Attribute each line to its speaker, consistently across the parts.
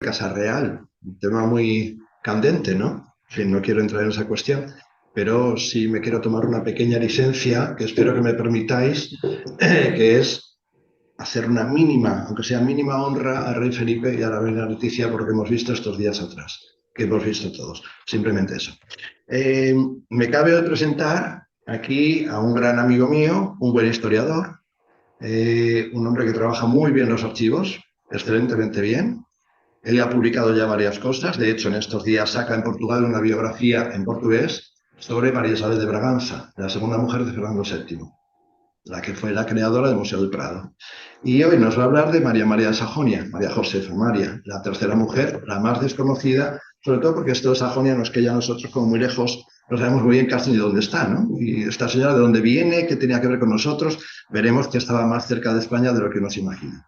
Speaker 1: Casa Real, un tema muy candente, ¿no? En fin, no quiero entrar en esa cuestión, pero sí me quiero tomar una pequeña licencia que espero que me permitáis, que es hacer una mínima, aunque sea mínima honra al rey Felipe y a la reina Leticia por lo que hemos visto estos días atrás, que hemos visto todos. Simplemente eso. Eh, Me cabe hoy presentar aquí a un gran amigo mío, un buen historiador, un hombre que trabaja muy bien los archivos, excelentemente bien. Él ha publicado ya varias cosas. De hecho, en estos días saca en Portugal una biografía en portugués sobre María Isabel de Braganza, la segunda mujer de Fernando VII, la que fue la creadora del Museo del Prado. Y hoy nos va a hablar de María María de Sajonia, María Josefa María, la tercera mujer, la más desconocida, sobre todo porque esto de Sajonia no es que ya nosotros, como muy lejos, no sabemos muy bien casi ni dónde está, ¿no? Y esta señora de dónde viene, qué tenía que ver con nosotros, veremos que estaba más cerca de España de lo que nos imagina.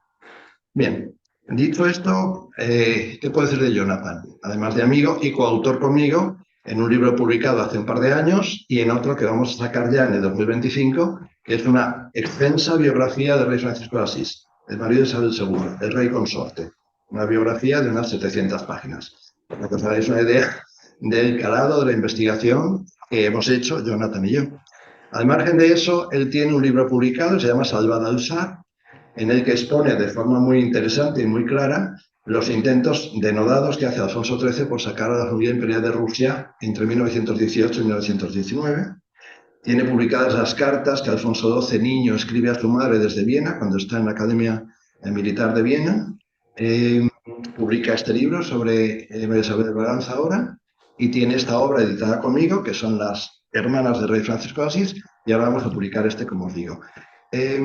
Speaker 1: Bien, dicho esto, ¿qué puedo decir de Jonathan? Además de amigo y coautor conmigo en un libro publicado hace un par de años y en otro que vamos a sacar ya en el 2025, que es una extensa biografía del rey Francisco de Asís, el marido de Isabel II, el rey consorte. Una biografía de unas 700 páginas. Para que os hagáis una idea del calado de la investigación que hemos hecho Jonathan y yo. Al margen de eso, él tiene un libro publicado, se llama Salvada al Sar, en el que expone de forma muy interesante y muy clara los intentos denodados que hace Alfonso XIII por sacar a la familia imperial de Rusia entre 1918 y 1919. Tiene publicadas las cartas que Alfonso XII, niño, escribe a su madre desde Viena, cuando está en la Academia Militar de Viena. Eh, Publica este libro sobre María Isabel de Braganza ahora, y tiene esta obra editada conmigo, que son las hermanas del rey Francisco de Asís, y ahora vamos a publicar este, como os digo. Eh,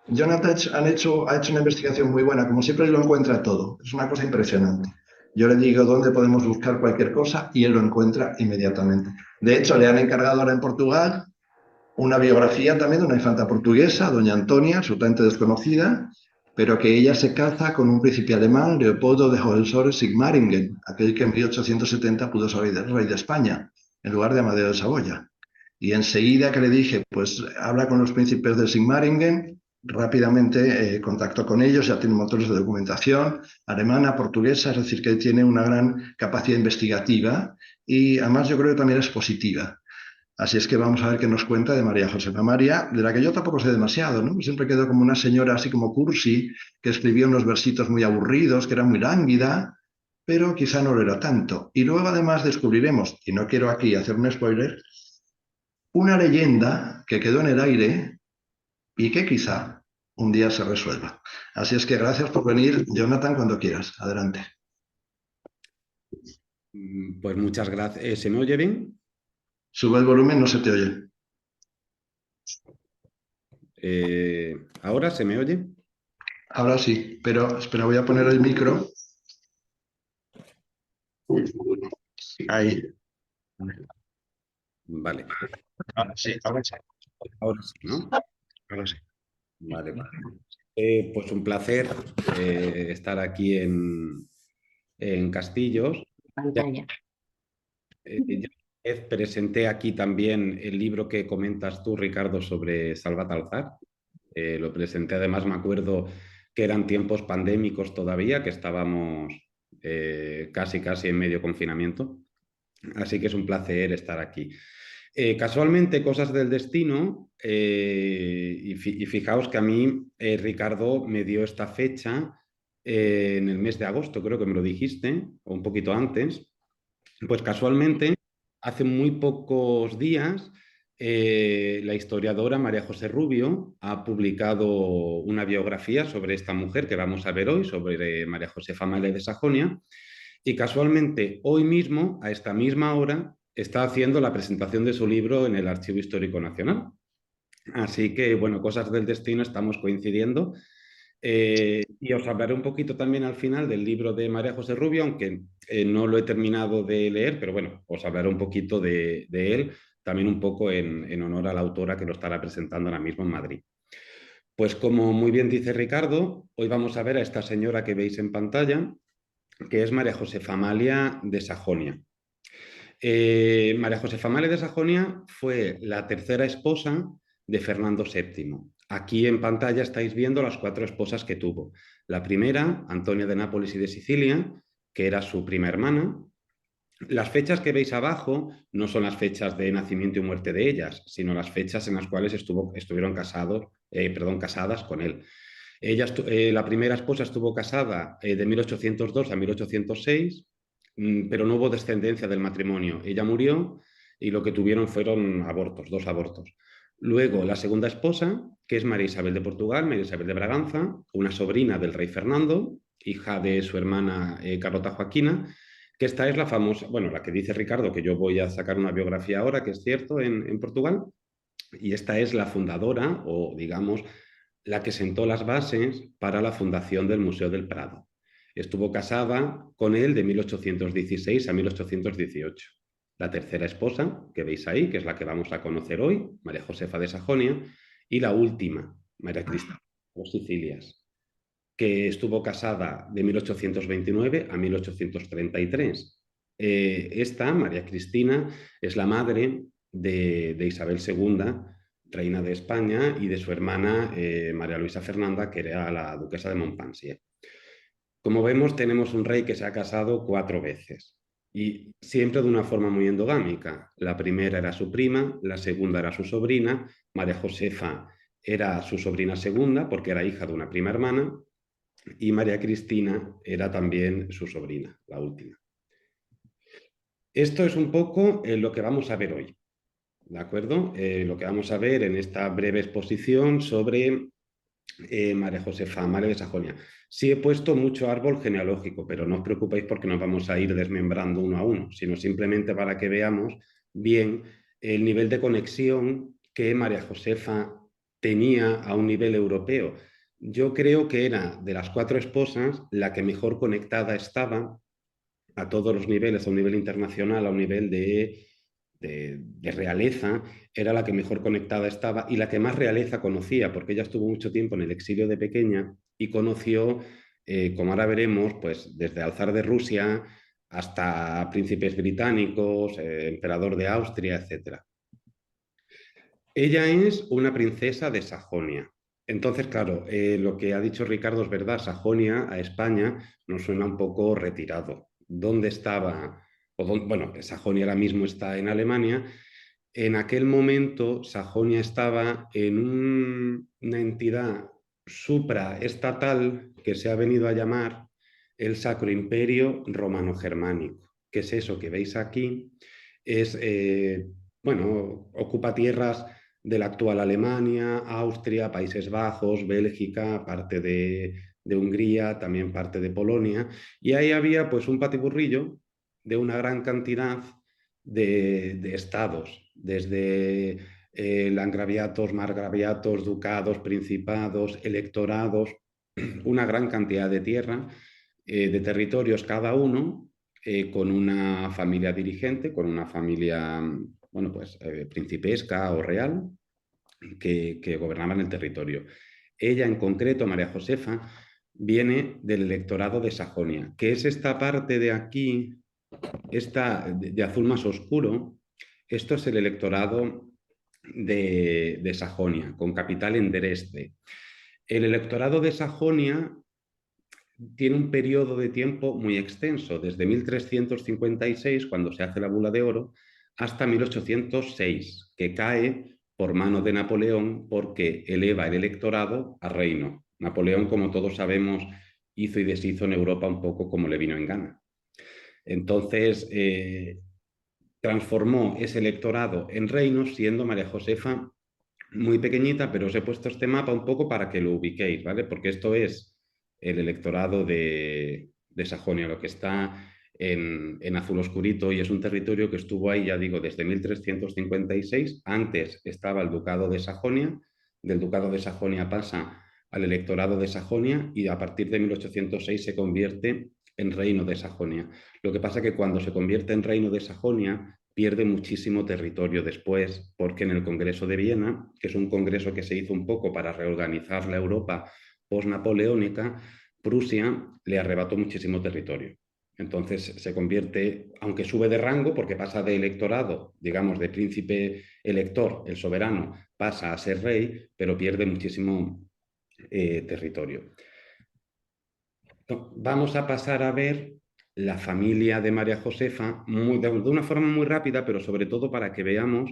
Speaker 1: Jonathan ha hecho una investigación muy buena, como siempre él lo encuentra todo, es una cosa impresionante. Yo le digo dónde podemos buscar cualquier cosa y él lo encuentra inmediatamente. De hecho, le han encargado ahora en Portugal una biografía también de una infanta portuguesa, doña Antonia, absolutamente desconocida, pero que ella se casa con un príncipe alemán, Leopoldo de Hohenzollern-Sigmaringen, aquel que en 1870 pudo ser rey de España, en lugar de Amadeo de Saboya. Y enseguida que le dije, pues habla con los príncipes de Sigmaringen, rápidamente contactó con ellos, ya tiene motores de documentación alemana, portuguesa, es decir, que tiene una gran capacidad investigativa y además yo creo que también es positiva. Así es que vamos a ver qué nos cuenta de María Josefa María, de la que yo tampoco sé demasiado, ¿no? Siempre quedo como una señora así como cursi, que escribía unos versitos muy aburridos, que era muy lánguida, pero quizá no lo era tanto. Y luego además descubriremos, y no quiero aquí hacer un spoiler, una leyenda que quedó en el aire y que quizá un día se resuelva. Así es que gracias por venir, Jonathan, cuando quieras. Adelante.
Speaker 2: Pues muchas gracias. ¿Se me oye bien?
Speaker 1: Sube el volumen, no se te oye.
Speaker 2: ¿Ahora se me oye?
Speaker 1: Ahora sí, pero espera, voy a poner el micro. Ahí.
Speaker 2: Vale,
Speaker 1: Ahora sí,
Speaker 2: ahora sí, ¿no?
Speaker 1: ahora sí.
Speaker 2: Vale, vale. Pues un placer estar aquí en Castillos. Ya,
Speaker 3: Pantalla.
Speaker 2: presenté aquí también el libro que comentas tú, Ricardo, sobre Salvat Alzar. Lo presenté, además me acuerdo que eran tiempos pandémicos todavía, que estábamos casi en medio confinamiento. Así que es un placer estar aquí. Casualmente, cosas del destino, y fijaos que a mí Ricardo me dio esta fecha en el mes de agosto, creo que me lo dijiste, o un poquito antes. Pues casualmente, hace muy pocos días, la historiadora María José Rubio ha publicado una biografía sobre esta mujer que vamos a ver hoy, sobre María Josefa María de Sajonia, y casualmente hoy mismo, a esta misma hora, está haciendo la presentación de su libro en el Archivo Histórico Nacional. Así que, bueno, cosas del destino, estamos coincidiendo. Y os hablaré un poquito también al final del libro de María José Rubio, aunque no lo he terminado de leer, pero bueno, os hablaré un poquito de él, también un poco en honor a la autora que lo estará presentando ahora mismo en Madrid. Pues como muy bien dice Ricardo, hoy vamos a ver a esta señora que veis en pantalla, que es María Josefa Amalia de Sajonia. María Josefa Amalia de Sajonia fue la tercera esposa de Fernando VII. Aquí en pantalla estáis viendo las 4 esposas que tuvo. La primera, Antonia de Nápoles y de Sicilia, que era su prima hermana. Las fechas que veis abajo no son las fechas de nacimiento y muerte de ellas, sino las fechas en las cuales estuvieron casadas con él. La primera esposa estuvo casada de 1802 a 1806, pero no hubo descendencia del matrimonio. Ella murió y lo que tuvieron fueron abortos, 2 abortos. Luego, la segunda esposa, que es María Isabel de Portugal, María Isabel de Braganza, una sobrina del rey Fernando, hija de su hermana Carlota Joaquina, que esta es la famosa, bueno, la que dice Ricardo, que yo voy a sacar una biografía ahora, que es cierto, en Portugal, y esta es la fundadora, o digamos, la que sentó las bases para la fundación del Museo del Prado. Estuvo casada con él de 1816 a 1818. La tercera esposa, que veis ahí, que es la que vamos a conocer hoy, María Josefa de Sajonia, y la última, María Cristina de Sicilias, que estuvo casada de 1829 a 1833. Esta, María Cristina, es la madre de Isabel II, reina de España, y de su hermana María Luisa Fernanda, que era la duquesa de Montpensier. Como vemos, tenemos un rey que se ha casado 4 veces y siempre de una forma muy endogámica. La primera era su prima, la segunda era su sobrina, María Josefa era su sobrina segunda porque era hija de una prima hermana, y María Cristina era también su sobrina, la última. Esto es un poco lo que vamos a ver hoy, ¿de acuerdo? Lo que vamos a ver en esta breve exposición sobre María Josefa, María de Sajonia. Sí he puesto mucho árbol genealógico, pero no os preocupéis porque nos vamos a ir desmembrando uno a uno, sino simplemente para que veamos bien el nivel de conexión que María Josefa tenía a un nivel europeo. Yo creo que era de las 4 esposas la que mejor conectada estaba a todos los niveles, a un nivel internacional, a un nivel de realeza, era la que mejor conectada estaba y la que más realeza conocía, porque ella estuvo mucho tiempo en el exilio de pequeña y conoció, como ahora veremos, pues desde el zar de Rusia hasta príncipes británicos, emperador de Austria, etc. Ella es una princesa de Sajonia. Entonces, claro, lo que ha dicho Ricardo es verdad. Sajonia a España nos suena un poco retirado. ¿Dónde estaba? Bueno, Sajonia ahora mismo está en Alemania. En aquel momento, Sajonia estaba en una entidad supraestatal que se ha venido a llamar el Sacro Imperio Romano-Germánico. ¿Qué es eso que veis aquí? Es, bueno, ocupa tierras de la actual Alemania, Austria, Países Bajos, Bélgica, parte de Hungría, también parte de Polonia, y ahí había pues un patiburrillo de una gran cantidad de estados, desde landgraviatos, margraviatos, ducados, principados, electorados, una gran cantidad de tierra, de territorios cada uno, con una familia dirigente, con una familia, bueno, pues principesca o real, que gobernaban el territorio. Ella en concreto, María Josefa, viene del electorado de Sajonia, que es esta parte de aquí, esta de azul más oscuro. Esto es el electorado de Sajonia, con capital en Dresde. El electorado de Sajonia tiene un periodo de tiempo muy extenso, desde 1356, cuando se hace la Bula de Oro, hasta 1806, que cae por mano de Napoleón porque eleva el electorado a reino. Napoleón, como todos sabemos, hizo y deshizo en Europa un poco como le vino en gana. Entonces, transformó ese electorado en reino, siendo María Josefa muy pequeñita, pero os he puesto este mapa un poco para que lo ubiquéis, ¿vale? Porque esto es el electorado de Sajonia, lo que está en azul oscurito, y es un territorio que estuvo ahí, ya digo, desde 1356. Antes estaba el ducado de Sajonia, del ducado de Sajonia pasa al electorado de Sajonia y a partir de 1806 se convierte en reino de Sajonia. Lo que pasa es que cuando se convierte en reino de Sajonia pierde muchísimo territorio después, porque en el Congreso de Viena, que es un congreso que se hizo un poco para reorganizar la Europa post-napoleónica, Prusia le arrebató muchísimo territorio. Entonces se convierte, aunque sube de rango, porque pasa de electorado, digamos, de príncipe elector, el soberano, pasa a ser rey, pero pierde muchísimo territorio. Vamos a pasar a ver la familia de María Josefa de una forma muy rápida, pero sobre todo para que veamos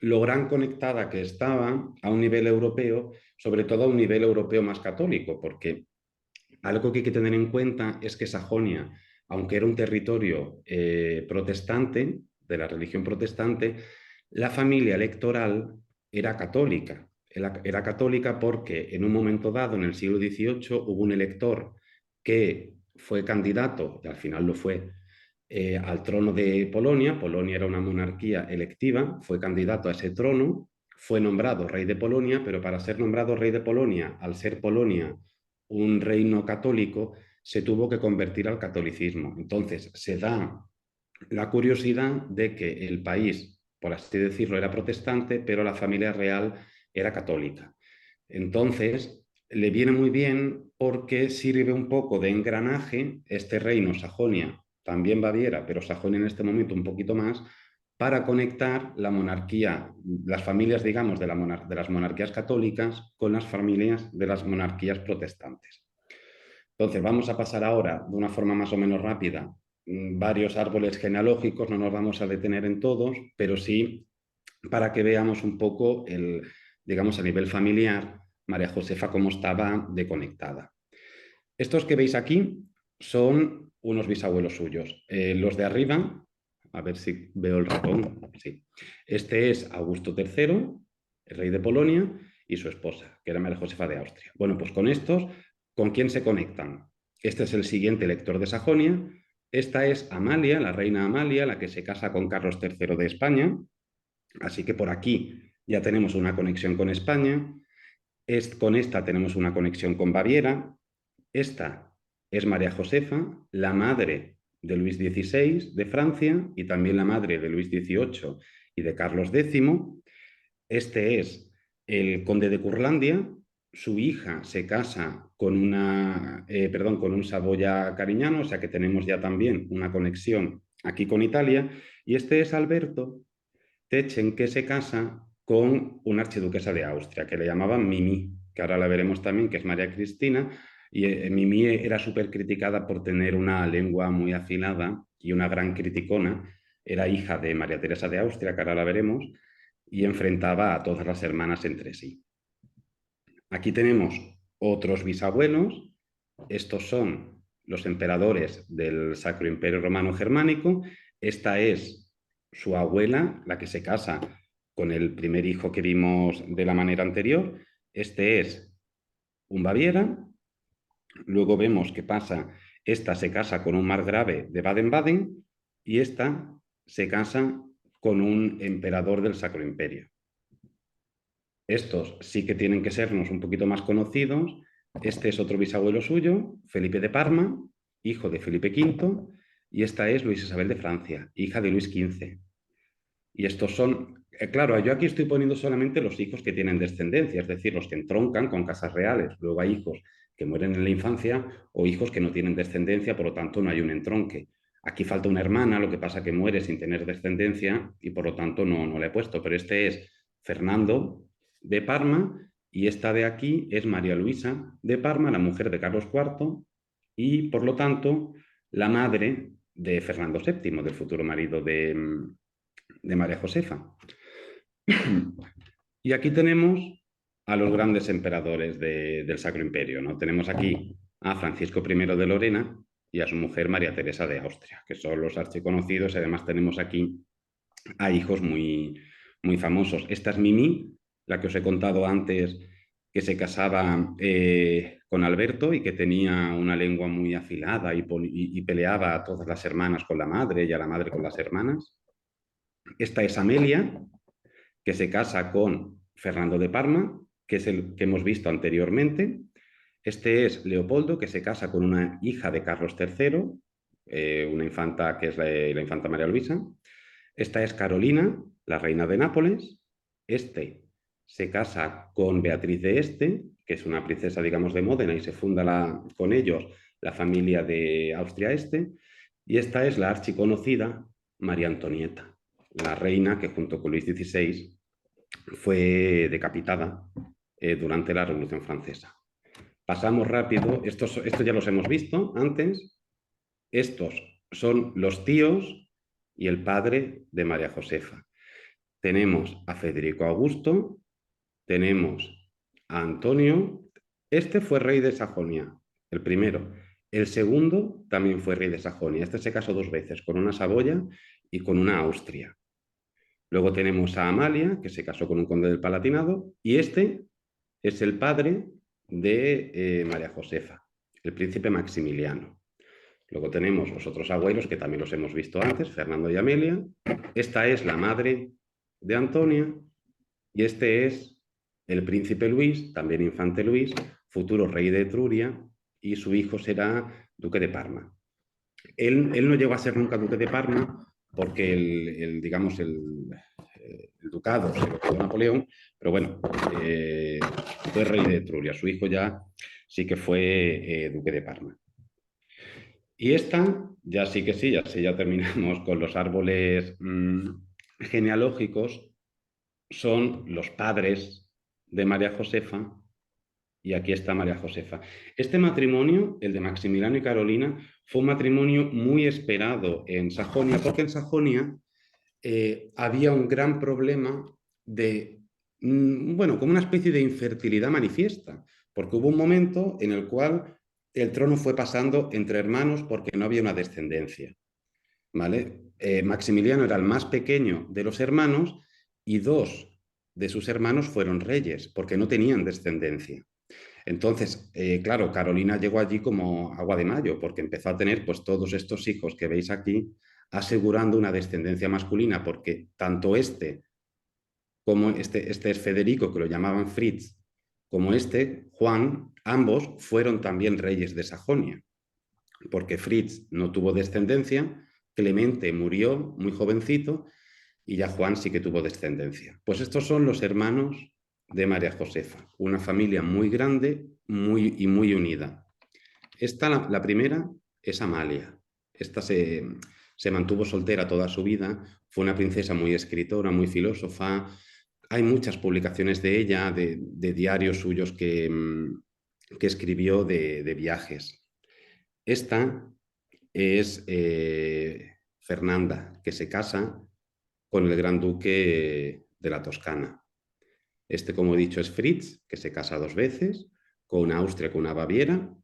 Speaker 2: lo gran conectada que estaba a un nivel europeo, sobre todo a un nivel europeo más católico, porque algo que hay que tener en cuenta es que Sajonia, aunque era un territorio protestante, de la religión protestante, la familia electoral era católica. Era católica porque en un momento dado, en el siglo XVIII, hubo un elector que fue candidato, y al final lo fue, al trono de Polonia. Polonia era una monarquía electiva, fue candidato a ese trono, fue nombrado rey de Polonia, pero para ser nombrado rey de Polonia, al ser Polonia un reino católico, se tuvo que convertir al catolicismo. Entonces, se da la curiosidad de que el país, por así decirlo, era protestante, pero la familia real era católica. Entonces, le viene muy bien porque sirve un poco de engranaje este reino, Sajonia, también Baviera, pero Sajonia en este momento un poquito más, para conectar la monarquía, las familias, digamos, de las monarquías católicas con las familias de las monarquías protestantes. Entonces, vamos a pasar ahora de una forma más o menos rápida varios árboles genealógicos, no nos vamos a detener en todos, pero sí para que veamos un poco digamos, a nivel familiar, María Josefa cómo estaba deconectada. Estos que veis aquí son unos bisabuelos suyos. Los de arriba, a ver si veo el ratón, sí. Este es Augusto III, el rey de Polonia, y su esposa, que era María Josefa de Austria. Bueno, pues con estos, ¿con quién se conectan? Este es el siguiente elector de Sajonia. Esta es Amalia, la reina Amalia, la que se casa con Carlos III de España. Así que por aquí ya tenemos una conexión con España. Con esta tenemos una conexión con Baviera. Esta es María Josefa, la madre de Luis XVI de Francia y también la madre de Luis XVIII y de Carlos X. Este es el conde de Curlandia. Su hija se casa con con un Saboya Cariñano, o sea que tenemos ya también una conexión aquí con Italia. Y este es Alberto Techen, que se casa con una archiduquesa de Austria, que le llamaban Mimi, que ahora la veremos también, que es María Cristina, y Mimi era súper criticada por tener una lengua muy afilada y una gran criticona. Era hija de María Teresa de Austria, que ahora la veremos, y enfrentaba a todas las hermanas entre sí. Aquí tenemos otros bisabuelos. Estos son los emperadores del Sacro Imperio Romano Germánico. Esta es su abuela, la que se casa con el primer hijo que vimos de la manera anterior. Este es un Baviera. Luego vemos que pasa, esta se casa con un margrave de Baden-Baden y esta se casa con un emperador del Sacro Imperio. Estos sí que tienen que sernos un poquito más conocidos. Este es otro bisabuelo suyo, Felipe de Parma, hijo de Felipe V, y esta es Luis Isabel de Francia, hija de Luis XV. Y estos son, claro, yo aquí estoy poniendo solamente los hijos que tienen descendencia, es decir, los que entroncan con casas reales. Luego hay hijos que mueren en la infancia o hijos que no tienen descendencia, por lo tanto no hay un entronque. Aquí falta una hermana, lo que pasa que muere sin tener descendencia y por lo tanto no le he puesto, pero este es Fernando de Parma y esta de aquí es María Luisa de Parma, la mujer de Carlos IV y por lo tanto la madre de Fernando VII, del futuro marido de María Josefa. Y aquí tenemos a los grandes emperadores del Sacro Imperio, ¿no? Tenemos aquí a Francisco I de Lorena y a su mujer María Teresa de Austria, que son los archiconocidos, y además tenemos aquí a hijos muy, muy famosos. Esta es Mimi, la que os he contado antes, que se casaba con Alberto y que tenía una lengua muy afilada y peleaba a todas las hermanas con la madre y a la madre con las hermanas. Esta es Amelia, que se casa con Fernando de Parma, que es el que hemos visto anteriormente. Este es Leopoldo, que se casa con una hija de Carlos III, una infanta que es la infanta María Luisa. Esta es Carolina, la reina de Nápoles. Este se casa con Beatriz de Este, que es una princesa, digamos, de Módena, y se funda con ellos la familia de Austria-Este. Y esta es la archiconocida María Antonieta, la reina que junto con Luis XVI fue decapitada durante la Revolución Francesa. pasamos rápido. Estos ya los hemos visto antes. Estos son los tíos y el padre de María Josefa. Tenemos a Federico Augusto, tenemos a Antonio. Este fue rey de Sajonia, el primero. El segundo también fue rey de Sajonia. Este se casó dos veces, con una Saboya y con una Austria. Luego tenemos a Amalia, que se casó con un conde del Palatinado, y este es el padre de María Josefa, el príncipe Maximiliano. Luego tenemos los otros abuelos, que también los hemos visto antes, Fernando y Amelia. Esta es la madre de Antonia, y este es el príncipe Luis, también infante Luis, futuro rey de Etruria, y su hijo será duque de Parma. Él no llegó a ser nunca duque de Parma porque digamos, el ducado se lo quedó Napoleón, pero bueno, fue rey de Etruria. Su hijo ya sí que fue duque de Parma. Y esta, ya sí que sí, ya terminamos con los árboles genealógicos, son los padres de María Josefa, y aquí está María Josefa. Este matrimonio, el de Maximiliano y Carolina, fue un matrimonio muy esperado en Sajonia, porque en Sajonia había un gran problema de, bueno, como una especie de infertilidad manifiesta, porque hubo un momento en el cual el trono fue pasando entre hermanos porque no había una descendencia, ¿vale? Maximiliano era el más pequeño de los hermanos y dos de sus hermanos fueron reyes porque no tenían descendencia. Entonces, claro, Carolina llegó allí como agua de mayo, porque empezó a tener pues todos estos hijos que veis aquí, asegurando una descendencia masculina, porque tanto este como este es Federico, que lo llamaban Fritz, como este, Juan, ambos fueron también reyes de Sajonia, porque Fritz no tuvo descendencia, Clemente murió muy jovencito y ya Juan sí que tuvo descendencia. Pues estos son los hermanos de María Josefa, una familia muy grande y muy unida. Esta, la primera, es Amalia. Esta se mantuvo soltera toda su vida, fue una princesa muy escritora, muy filósofa. Hay muchas publicaciones de ella, de diarios suyos que escribió de viajes. Esta es Fernanda, que se casa con el gran duque de la Toscana. Este, como he dicho, es Fritz, que se casa dos veces, con una Austria, con una Baviera.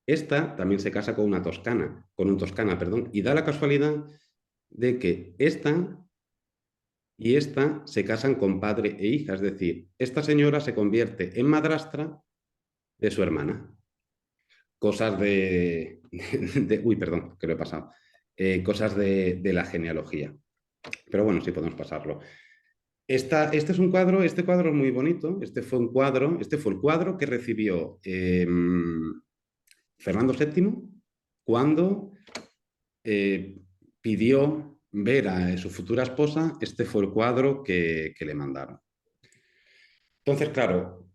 Speaker 2: Esta también se casa con una toscana, con un toscana, perdón, y da la casualidad de que esta y esta se casan con padre e hija, es decir, esta señora se convierte en madrastra de su hermana. Cosas uy, perdón, que lo he pasado. Cosas de la genealogía. Pero bueno, sí podemos pasarlo. Este es un cuadro, este cuadro es muy bonito. Este fue el cuadro que recibió Fernando VII cuando eh, pidió ver a su futura esposa. Este fue el cuadro que le mandaron. Entonces, claro,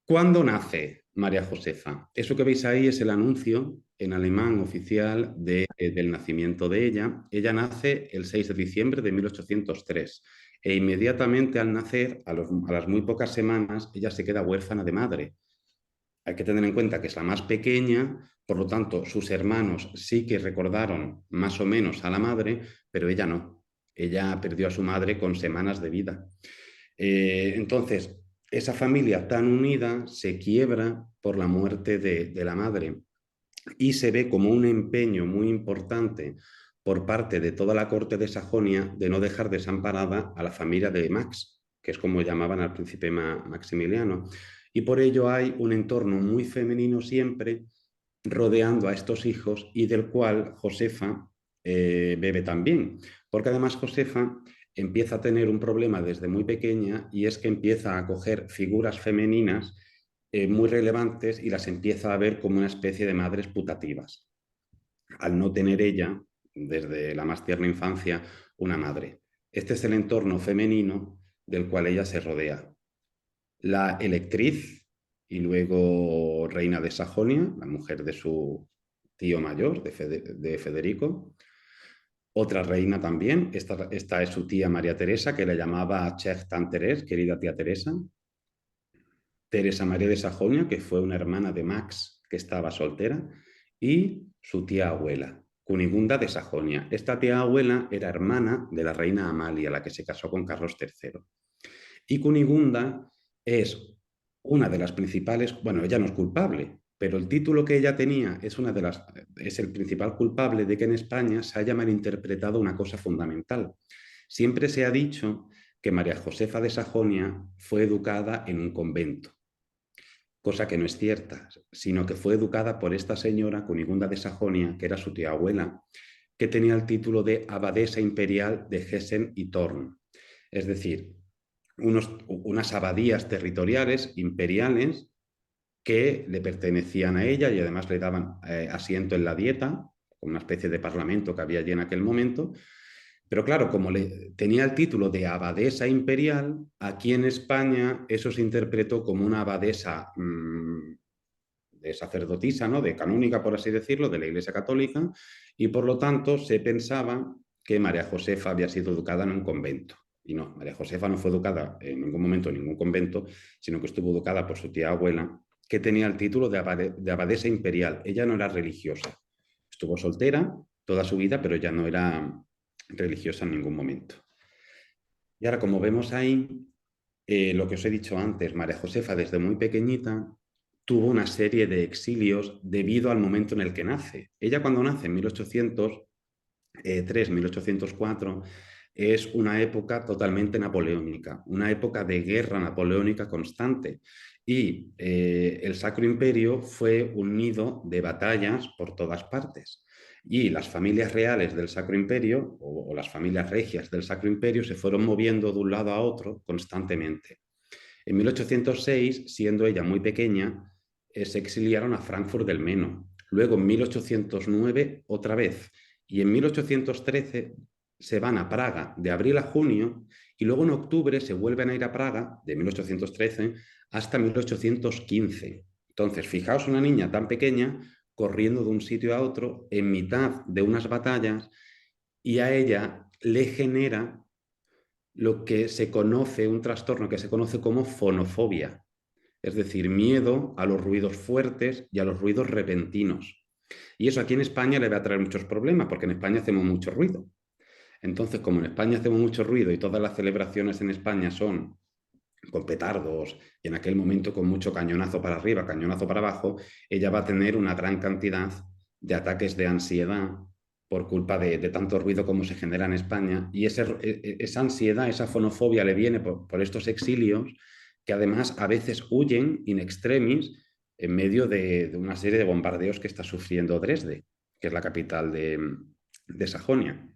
Speaker 2: ¿cuándo nace María Josefa? Eso que veis ahí es el anuncio en alemán oficial del nacimiento de ella. Ella nace el 6 de diciembre de 1803 e inmediatamente al nacer, a las muy pocas semanas, ella se queda huérfana de madre. Hay que tener en cuenta que es la más pequeña, por lo tanto, sus hermanos sí que recordaron más o menos a la madre, pero ella no. Ella perdió a su madre con semanas de vida. Entonces, esa familia tan unida se quiebra por la muerte de la madre y se ve como un empeño muy importante por parte de toda la corte de Sajonia de no dejar desamparada a la familia de Max, que es como llamaban al príncipe Maximiliano. Y por ello hay un entorno muy femenino siempre rodeando a estos hijos y del cual Josefa bebe también. Porque además Josefa empieza a tener un problema desde muy pequeña y es que empieza a coger figuras femeninas muy relevantes y las empieza a ver como una especie de madres putativas, al no tener ella, desde la más tierna infancia, una madre. Este es el entorno femenino del cual ella se rodea. La electriz y luego reina de Sajonia, la mujer de su tío mayor, de Federico. Otra reina también, esta es su tía María Teresa, que le llamaba Chère Tante Thérèse, querida tía Teresa. Teresa María de Sajonia, que fue una hermana de Max que estaba soltera, y su tía abuela, Cunigunda de Sajonia. Esta tía abuela era hermana de la reina Amalia, la que se casó con Carlos III. Y Cunigunda es una de las principales, bueno, ella no es culpable, pero el título que ella tenía es el principal culpable de que en España se haya malinterpretado una cosa fundamental. Siempre se ha dicho que María Josefa de Sajonia fue educada en un convento, cosa que no es cierta, sino que fue educada por esta señora Cunigunda de Sajonia, que era su tía abuela, que tenía el título de abadesa imperial de Hessen y Thorn. Es decir, unas abadías territoriales imperiales que le pertenecían a ella y además le daban asiento en la dieta, una especie de parlamento que había allí en aquel momento. Pero claro, como tenía el título de abadesa imperial, aquí en España eso se interpretó como una abadesa de sacerdotisa, ¿no? De canónica, por así decirlo, de la Iglesia Católica, y por lo tanto se pensaba que María Josefa había sido educada en un convento. Y no, María Josefa no fue educada en ningún momento en ningún convento, sino que estuvo educada por su tía abuela, que tenía el título de abadesa imperial. Ella no era religiosa. Estuvo soltera toda su vida, pero ya no era religiosa en ningún momento. Y ahora, como vemos ahí, lo que os he dicho antes, María Josefa desde muy pequeñita tuvo una serie de exilios debido al momento en el que nace. Ella cuando nace en 1803, 1804, es una época totalmente napoleónica, una época de guerra napoleónica constante. Y el Sacro Imperio fue un nido de batallas por todas partes. Y las familias reales del Sacro Imperio o las familias regias del Sacro Imperio se fueron moviendo de un lado a otro constantemente. En 1806, siendo ella muy pequeña, se exiliaron a Frankfurt del Meno. Luego, en 1809, otra vez. Y en 1813 se van a Praga de abril a junio y luego en octubre se vuelven a ir a Praga de 1813 hasta 1815. Entonces, fijaos una niña tan pequeña corriendo de un sitio a otro en mitad de unas batallas y a ella le genera lo que se conoce, un trastorno que se conoce como fonofobia, es decir, miedo a los ruidos fuertes y a los ruidos repentinos. Y eso aquí en España le va a traer muchos problemas, porque en España hacemos mucho ruido. Entonces, como en España hacemos mucho ruido y todas las celebraciones en España son con petardos y en aquel momento con mucho cañonazo para arriba, cañonazo para abajo, ella va a tener una gran cantidad de ataques de ansiedad por culpa de tanto ruido como se genera en España. Y esa ansiedad, esa fonofobia le viene por estos exilios que además a veces huyen in extremis en medio de una serie de bombardeos que está sufriendo Dresde, que es la capital de Sajonia.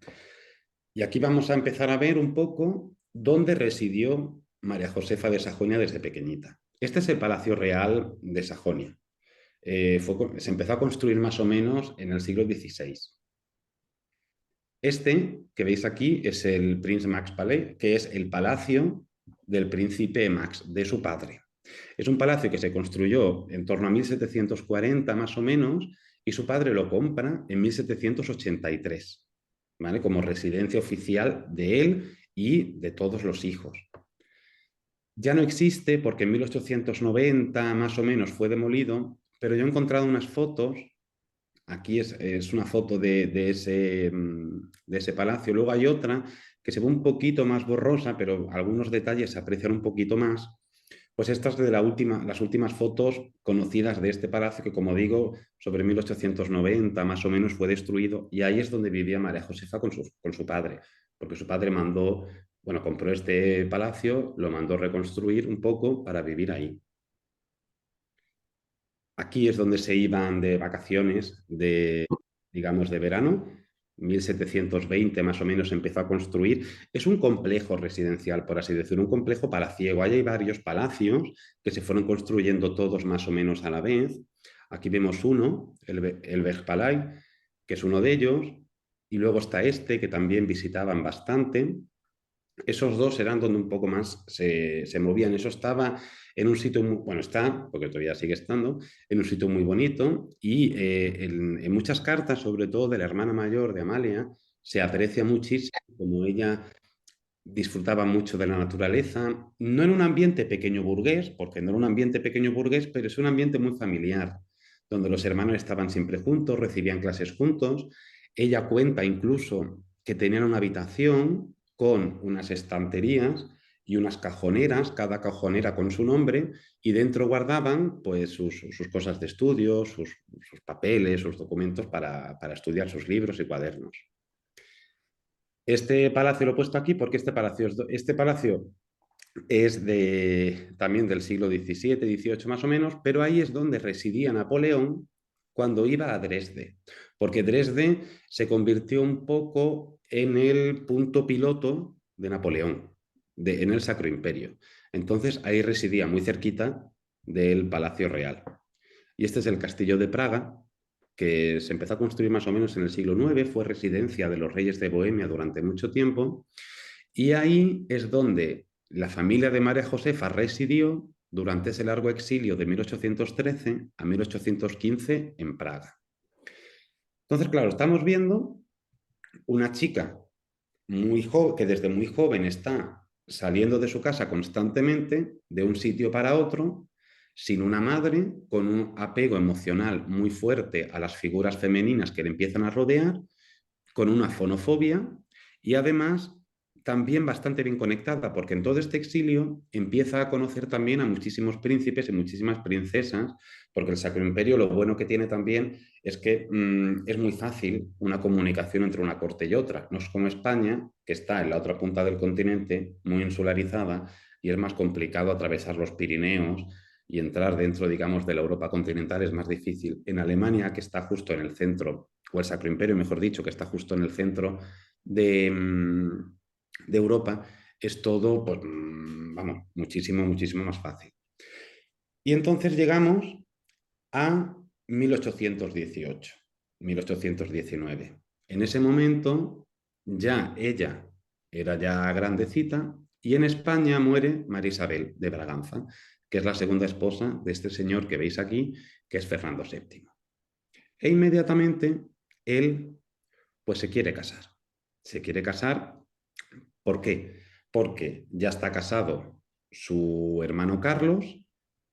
Speaker 2: Y aquí vamos a empezar a ver un poco dónde residió María Josefa de Sajonia desde pequeñita. Este es el Palacio Real de Sajonia. Se empezó a construir más o menos en el siglo XVI. Este que veis aquí es el Prince Max Palais, que es el palacio del príncipe Max, de su padre. Es un palacio que se construyó en torno a 1740 más o menos y su padre lo compra en 1783, ¿vale? Como residencia oficial de él y de todos los hijos. Ya no existe porque en 1890 más o menos fue demolido, pero yo he encontrado unas fotos. Aquí es una foto de ese palacio. Luego hay otra que se ve un poquito más borrosa, pero algunos detalles se aprecian un poquito más. Pues estas de las últimas fotos conocidas de este palacio, que como digo, sobre 1890 más o menos fue destruido, y ahí es donde vivía María Josefa con su padre, porque su padre mandó, bueno, compró este palacio, lo mandó reconstruir un poco para vivir ahí. Aquí es donde se iban de vacaciones, digamos, de verano. 1720 más o menos empezó a construir. Es un complejo residencial, por así decirlo, un complejo palaciego. Ahí hay varios palacios que se fueron construyendo todos más o menos a la vez. Aquí vemos uno, el Bergpalais, que es uno de ellos, y luego está este, que también visitaban bastante. Esos dos eran donde un poco más se movían. Eso estaba en un sitio, bueno, está, porque todavía sigue estando, en un sitio muy bonito y en muchas cartas, sobre todo de la hermana mayor de Amalia, se aprecia muchísimo como ella disfrutaba mucho de la naturaleza, no en un ambiente pequeño burgués, porque no era un ambiente pequeño burgués, pero es un ambiente muy familiar, donde los hermanos estaban siempre juntos, recibían clases juntos. Ella cuenta incluso que tenían una habitación con unas estanterías y unas cajoneras, cada cajonera con su nombre, y dentro guardaban pues sus cosas de estudio, sus papeles, sus documentos para estudiar sus libros y cuadernos. Este palacio lo he puesto aquí porque este palacio es también del siglo XVII, XVIII más o menos, pero ahí es donde residía Napoleón cuando iba a Dresde, porque Dresde se convirtió un poco en el punto piloto de Napoleón, en el Sacro Imperio. Entonces ahí residía muy cerquita del Palacio Real. Y este es el Castillo de Praga, que se empezó a construir más o menos en el siglo IX, fue residencia de los reyes de Bohemia durante mucho tiempo, y ahí es donde la familia de María Josefa residió durante ese largo exilio de 1813 a 1815 en Praga. Entonces, claro, estamos viendo una chica muy joven, que desde muy joven está saliendo de su casa constantemente, de un sitio para otro, sin una madre, con un apego emocional muy fuerte a las figuras femeninas que le empiezan a rodear, con una fonofobia y además también bastante bien conectada, porque en todo este exilio empieza a conocer también a muchísimos príncipes y muchísimas princesas, porque el Sacro Imperio lo bueno que tiene también es que es muy fácil una comunicación entre una corte y otra. No es como España, que está en la otra punta del continente, muy insularizada, y es más complicado atravesar los Pirineos y entrar dentro, digamos, de la Europa continental es más difícil. En Alemania, que está justo en el centro, o el Sacro Imperio, mejor dicho, que está justo en el centro de Europa, es todo, pues, vamos, muchísimo, muchísimo más fácil. Y entonces llegamos a 1818, 1819. En ese momento ya ella era ya grandecita y en España muere María Isabel de Braganza, que es la segunda esposa de este señor que veis aquí, que es Fernando VII. E inmediatamente él pues se quiere casar. Se quiere casar, ¿por qué? Porque ya está casado su hermano Carlos,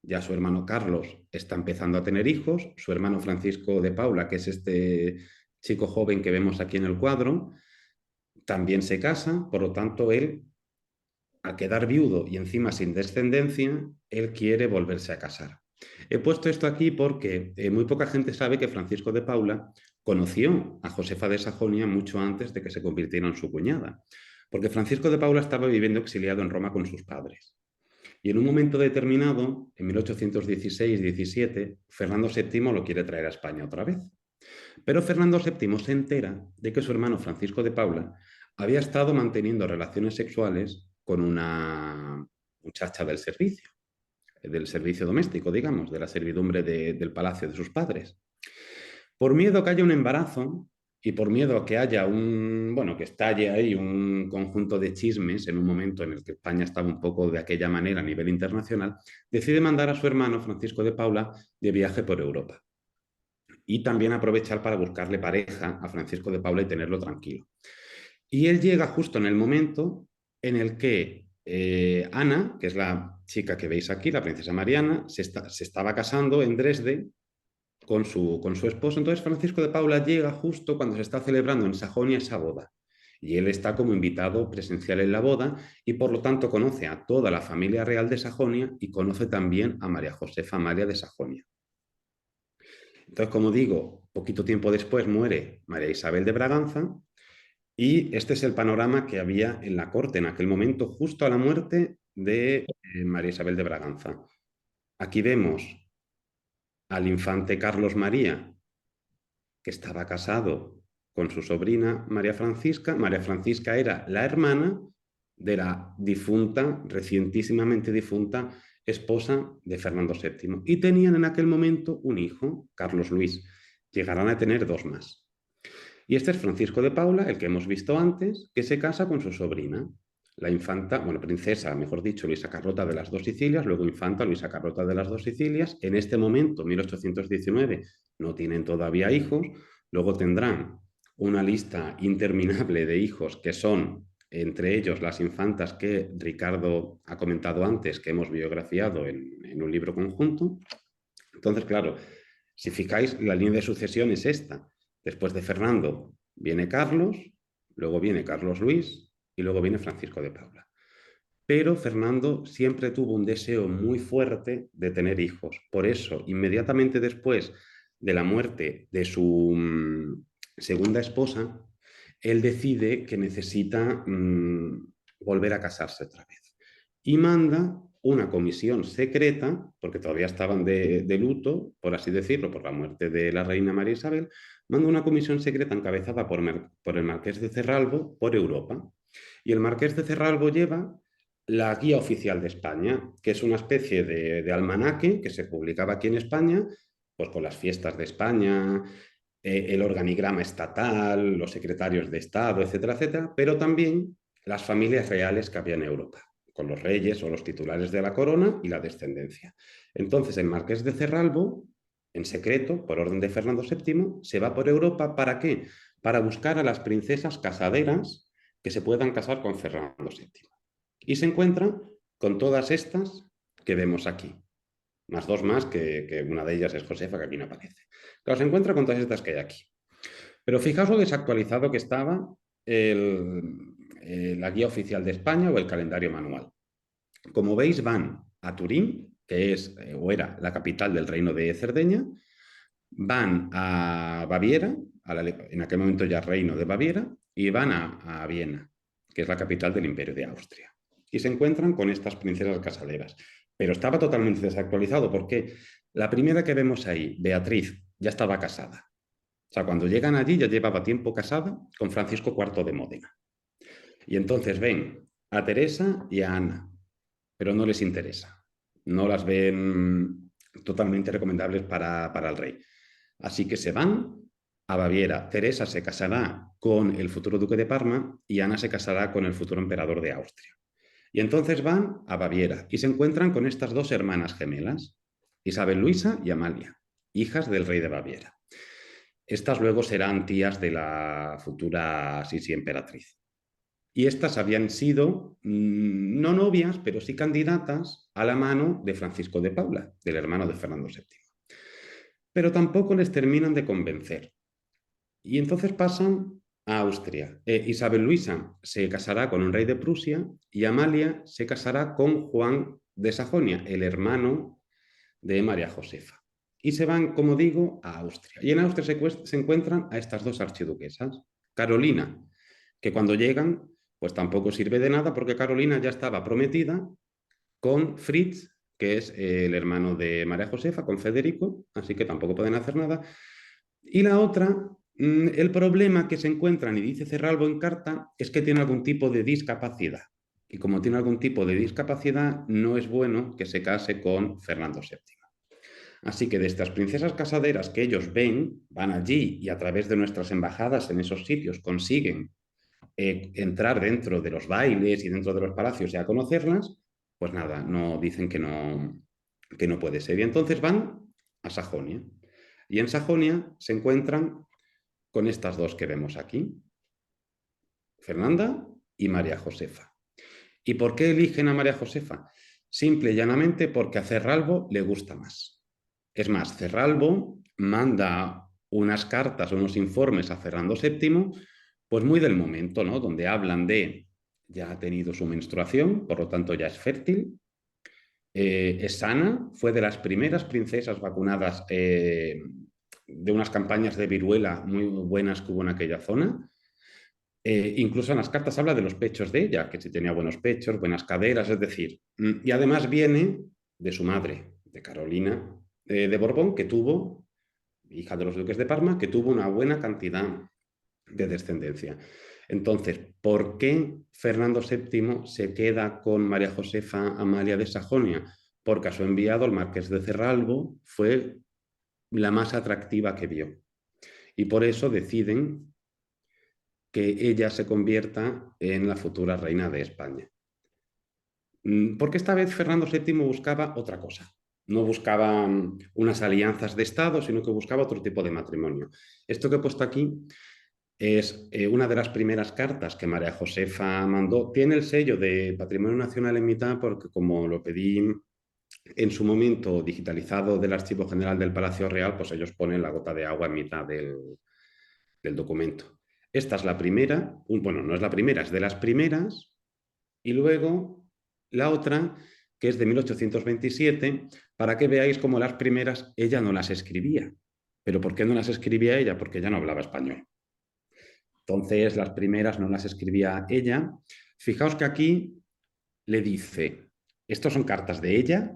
Speaker 2: ya su hermano Carlos está empezando a tener hijos, su hermano Francisco de Paula, que es este chico joven que vemos aquí en el cuadro, también se casa, por lo tanto él, al quedar viudo y encima sin descendencia, él quiere volverse a casar. He puesto esto aquí porque muy poca gente sabe que Francisco de Paula conoció a Josefa de Sajonia mucho antes de que se convirtiera en su cuñada, porque Francisco de Paula estaba viviendo exiliado en Roma con sus padres. Y en un momento determinado, en 1816-17, Fernando VII lo quiere traer a España otra vez. Pero Fernando VII se entera de que su hermano Francisco de Paula había estado manteniendo relaciones sexuales con una muchacha del servicio doméstico, digamos, de la servidumbre del palacio de sus padres. Por miedo a que haya un embarazo y por miedo a que haya bueno, que estalle ahí un conjunto de chismes en un momento en el que España estaba un poco de aquella manera a nivel internacional, decide mandar a su hermano Francisco de Paula de viaje por Europa y también aprovechar para buscarle pareja a Francisco de Paula y tenerlo tranquilo. Y él llega justo en el momento en el que Ana, que es la chica que veis aquí, la princesa Mariana, se estaba casando en Dresde con su esposo. Entonces Francisco de Paula llega justo cuando se está celebrando en Sajonia esa boda. Y él está como invitado presencial en la boda y por lo tanto conoce a toda la familia real de Sajonia y conoce también a María Josefa Amalia de Sajonia. Entonces, como digo, poquito tiempo después muere María Isabel de Braganza y este es el panorama que había en la corte en aquel momento, justo a la muerte de María Isabel de Braganza. Aquí vemos al infante Carlos María, que estaba casado con su sobrina María Francisca. María Francisca era la hermana de la difunta, recientísimamente difunta, esposa de Fernando VII. Y tenían en aquel momento un hijo, Carlos Luis. Llegarán a tener dos más. Y este es Francisco de Paula, el que hemos visto antes, que se casa con su sobrina, la infanta, bueno, princesa, mejor dicho, Luisa Carlota de las Dos Sicilias, luego infanta Luisa Carlota de las Dos Sicilias. En este momento, 1819, no tienen todavía hijos, luego tendrán una lista interminable de hijos que son entre ellos las infantas que Ricardo ha comentado antes, que hemos biografiado en un libro conjunto. Entonces, claro, si fijáis, la línea de sucesión es esta. Después de Fernando viene Carlos, luego viene Carlos Luis y luego viene Francisco de Paula. Pero Fernando siempre tuvo un deseo muy fuerte de tener hijos. Por eso, inmediatamente después de la muerte de su segunda esposa, él decide que necesita volver a casarse otra vez. Y manda una comisión secreta, porque todavía estaban de luto, por así decirlo, por la muerte de la reina María Isabel, manda una comisión secreta encabezada por el marqués de Cerralbo por Europa. Y el marqués de Cerralbo lleva la Guía Oficial de España, que es una especie de almanaque que se publicaba aquí en España, pues con las fiestas de España, el organigrama estatal, los secretarios de Estado, etcétera, etcétera, pero también las familias reales que había en Europa, con los reyes o los titulares de la corona y la descendencia. Entonces, el marqués de Cerralbo, en secreto, por orden de Fernando VII, se va por Europa. ¿Para qué? Para buscar a las princesas casaderas que se puedan casar con Fernando VII. Y se encuentra con todas estas que vemos aquí, más dos más, que una de ellas es Josefa, que aquí no aparece. Claro, se encuentra con todas estas que hay aquí. Pero fijaos lo desactualizado que estaba la guía oficial de España o el calendario manual. Como veis, van a Turín, que es o era la capital del reino de Cerdeña, van a Baviera, en aquel momento ya reino de Baviera, y van a Viena, que es la capital del Imperio de Austria. Y se encuentran con estas princesas casaderas. Pero estaba totalmente desactualizado porque la primera que vemos ahí, Beatriz, ya estaba casada. O sea, cuando llegan allí ya llevaba tiempo casada con Francisco IV de Módena. Y entonces ven a Teresa y a Ana, pero no les interesa. No las ven totalmente recomendables para el rey. Así que se van a Baviera. Teresa se casará con el futuro duque de Parma y Ana se casará con el futuro emperador de Austria. Y entonces van a Baviera y se encuentran con estas dos hermanas gemelas, Isabel Luisa y Amalia, hijas del rey de Baviera. Estas luego serán tías de la futura Sisi emperatriz. Y estas habían sido no novias, pero sí candidatas a la mano de Francisco de Paula, del hermano de Fernando VII. Pero tampoco les terminan de convencer. Y entonces pasan a Austria. Isabel Luisa se casará con un rey de Prusia y Amalia se casará con Juan de Sajonia, el hermano de María Josefa. Y se van, como digo, a Austria. Y en Austria se encuentran a estas dos archiduquesas. Carolina, que cuando llegan, pues tampoco sirve de nada porque Carolina ya estaba prometida con Fritz, que es el hermano de María Josefa, con Federico, así que tampoco pueden hacer nada. Y la otra, el problema que se encuentran, y dice Cerralbo en carta, es que tiene algún tipo de discapacidad. Y como tiene algún tipo de discapacidad, no es bueno que se case con Fernando VII. Así que de estas princesas casaderas que ellos ven, van allí y a través de nuestras embajadas en esos sitios consiguen entrar dentro de los bailes y dentro de los palacios y a conocerlas, pues nada, no dicen que no puede ser. Y entonces van a Sajonia. Y en Sajonia se encuentran con estas dos que vemos aquí, Fernanda y María Josefa. ¿Y por qué eligen a María Josefa? Simple y llanamente porque a Cerralbo le gusta más. Es más, Cerralbo manda unas cartas, unos informes a Fernando VII, pues muy del momento, ¿no? Donde hablan de ya ha tenido su menstruación, por lo tanto ya es fértil, es sana, fue de las primeras princesas vacunadas de unas campañas de viruela muy buenas que hubo en aquella zona. Incluso en las cartas habla de los pechos de ella, que si tenía buenos pechos, buenas caderas, es decir, y además viene de su madre, de Carolina de Borbón, que tuvo, hija de los duques de Parma, que tuvo una buena cantidad de descendencia. Entonces, ¿por qué Fernando VII se queda con María Josefa Amalia de Sajonia? Porque a su enviado, el marqués de Cerralbo, fue la más atractiva que vio. Y por eso deciden que ella se convierta en la futura reina de España. Porque esta vez Fernando VII buscaba otra cosa. No buscaba unas alianzas de Estado, sino que buscaba otro tipo de matrimonio. Esto que he puesto aquí Es una de las primeras cartas que María Josefa mandó. Tiene el sello de Patrimonio Nacional en mitad porque como lo pedí en su momento digitalizado del Archivo General del Palacio Real, pues ellos ponen la gota de agua en mitad del documento. Esta es la primera, bueno, no es la primera, es de las primeras, y luego la otra, que es de 1827, para que veáis cómo las primeras ella no las escribía. ¿Pero por qué no las escribía ella? Porque ella no hablaba español. Entonces, las primeras no las escribía ella. Fijaos que aquí le dice, estos son cartas de ella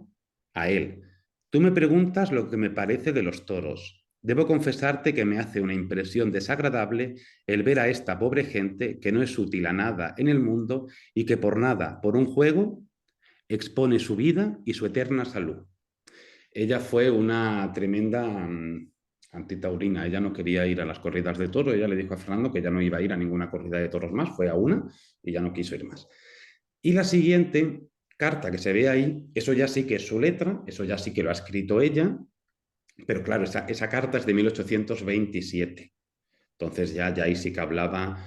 Speaker 2: a él. Tú me preguntas lo que me parece de los toros. Debo confesarte que me hace una impresión desagradable el ver a esta pobre gente que no es útil a nada en el mundo y que por nada, por un juego, expone su vida y su eterna salud. Ella fue una tremenda antitaurina. Ella no quería ir a las corridas de toros. Ella le dijo a Fernando que ya no iba a ir a ninguna corrida de toros más. Fue a una y ya no quiso ir más. Y la siguiente carta que se ve ahí, eso ya sí que es su letra, eso ya sí que lo ha escrito ella, pero claro, esa carta es de 1827. Entonces ya ahí sí que hablaba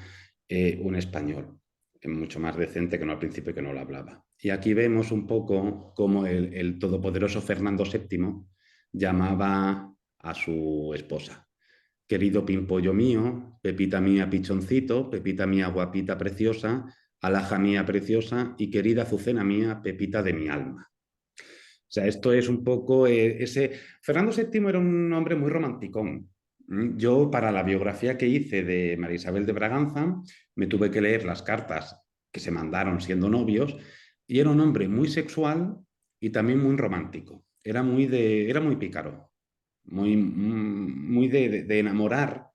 Speaker 2: un español, mucho más decente que no al principio que no lo hablaba. Y aquí vemos un poco cómo el todopoderoso Fernando VII llamaba a su esposa. Querido pimpollo mío, Pepita mía pichoncito, Pepita mía guapita preciosa, alhaja mía preciosa y querida azucena mía, Pepita de mi alma. O sea, esto es un poco ese... Fernando VII era un hombre muy romanticón. Yo, para la biografía que hice de María Isabel de Braganza, me tuve que leer las cartas que se mandaron siendo novios y era un hombre muy sexual y también muy romántico. Era muy pícaro, muy de enamorar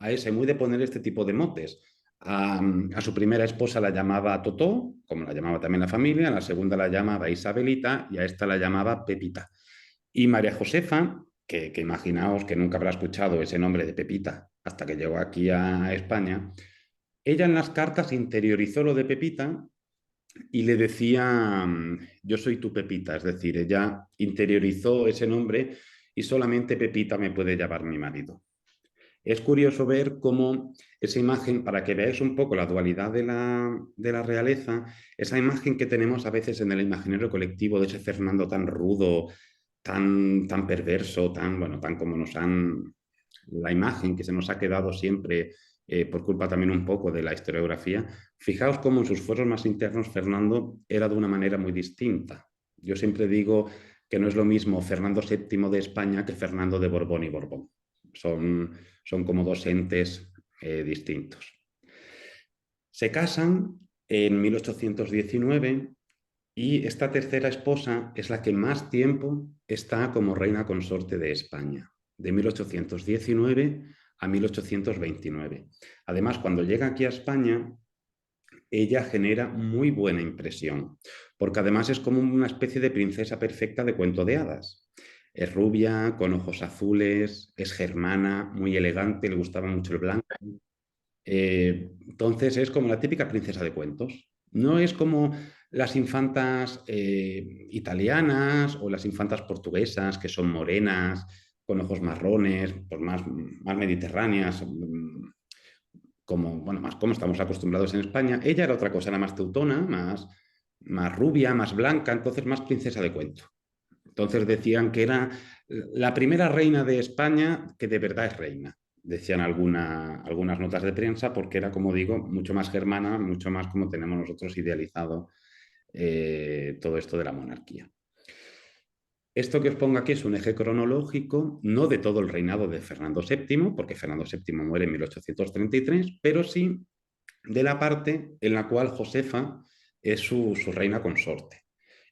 Speaker 2: a ese, muy de poner este tipo de motes. A su primera esposa la llamaba Totó, como la llamaba también la familia, a la segunda la llamaba Isabelita y a esta la llamaba Pepita. Y María Josefa, que imaginaos que nunca habrá escuchado ese nombre de Pepita hasta que llegó aquí a España, ella en las cartas interiorizó lo de Pepita y le decía, yo soy tu Pepita, es decir, ella interiorizó ese nombre y solamente Pepita me puede llamar mi marido. Es curioso ver cómo esa imagen, para que veáis un poco la dualidad de la realeza, esa imagen que tenemos a veces en el imaginario colectivo de ese Fernando tan rudo, tan perverso, bueno, tan como la imagen que se nos ha quedado siempre por culpa también un poco de la historiografía. Fijaos cómo en sus fueros más internos Fernando era de una manera muy distinta. Yo siempre digo que no es lo mismo Fernando VII de España que Fernando de Borbón y Borbón. Son como dos entes distintos. Se casan en 1819 y esta tercera esposa es la que más tiempo está como reina consorte de España, de 1819 a 1829. Además, cuando llega aquí a España, ella genera muy buena impresión, porque además es como una especie de princesa perfecta de cuento de hadas. Es rubia, con ojos azules, es germana, muy elegante, le gustaba mucho el blanco. Entonces es como la típica princesa de cuentos. No es como las infantas italianas o las infantas portuguesas, que son morenas, con ojos marrones, pues más mediterráneas, como, bueno, más como estamos acostumbrados en España. Ella era otra cosa, era más teutona, más rubia, más blanca, entonces más princesa de cuento. Entonces decían que era la primera reina de España que de verdad es reina. Decían algunas notas de prensa porque era, como digo, mucho más germana, mucho más como tenemos nosotros idealizado todo esto de la monarquía. Esto que os pongo aquí es un eje cronológico, no de todo el reinado de Fernando VII, porque Fernando VII muere en 1833, pero sí de la parte en la cual Josefa es su reina consorte.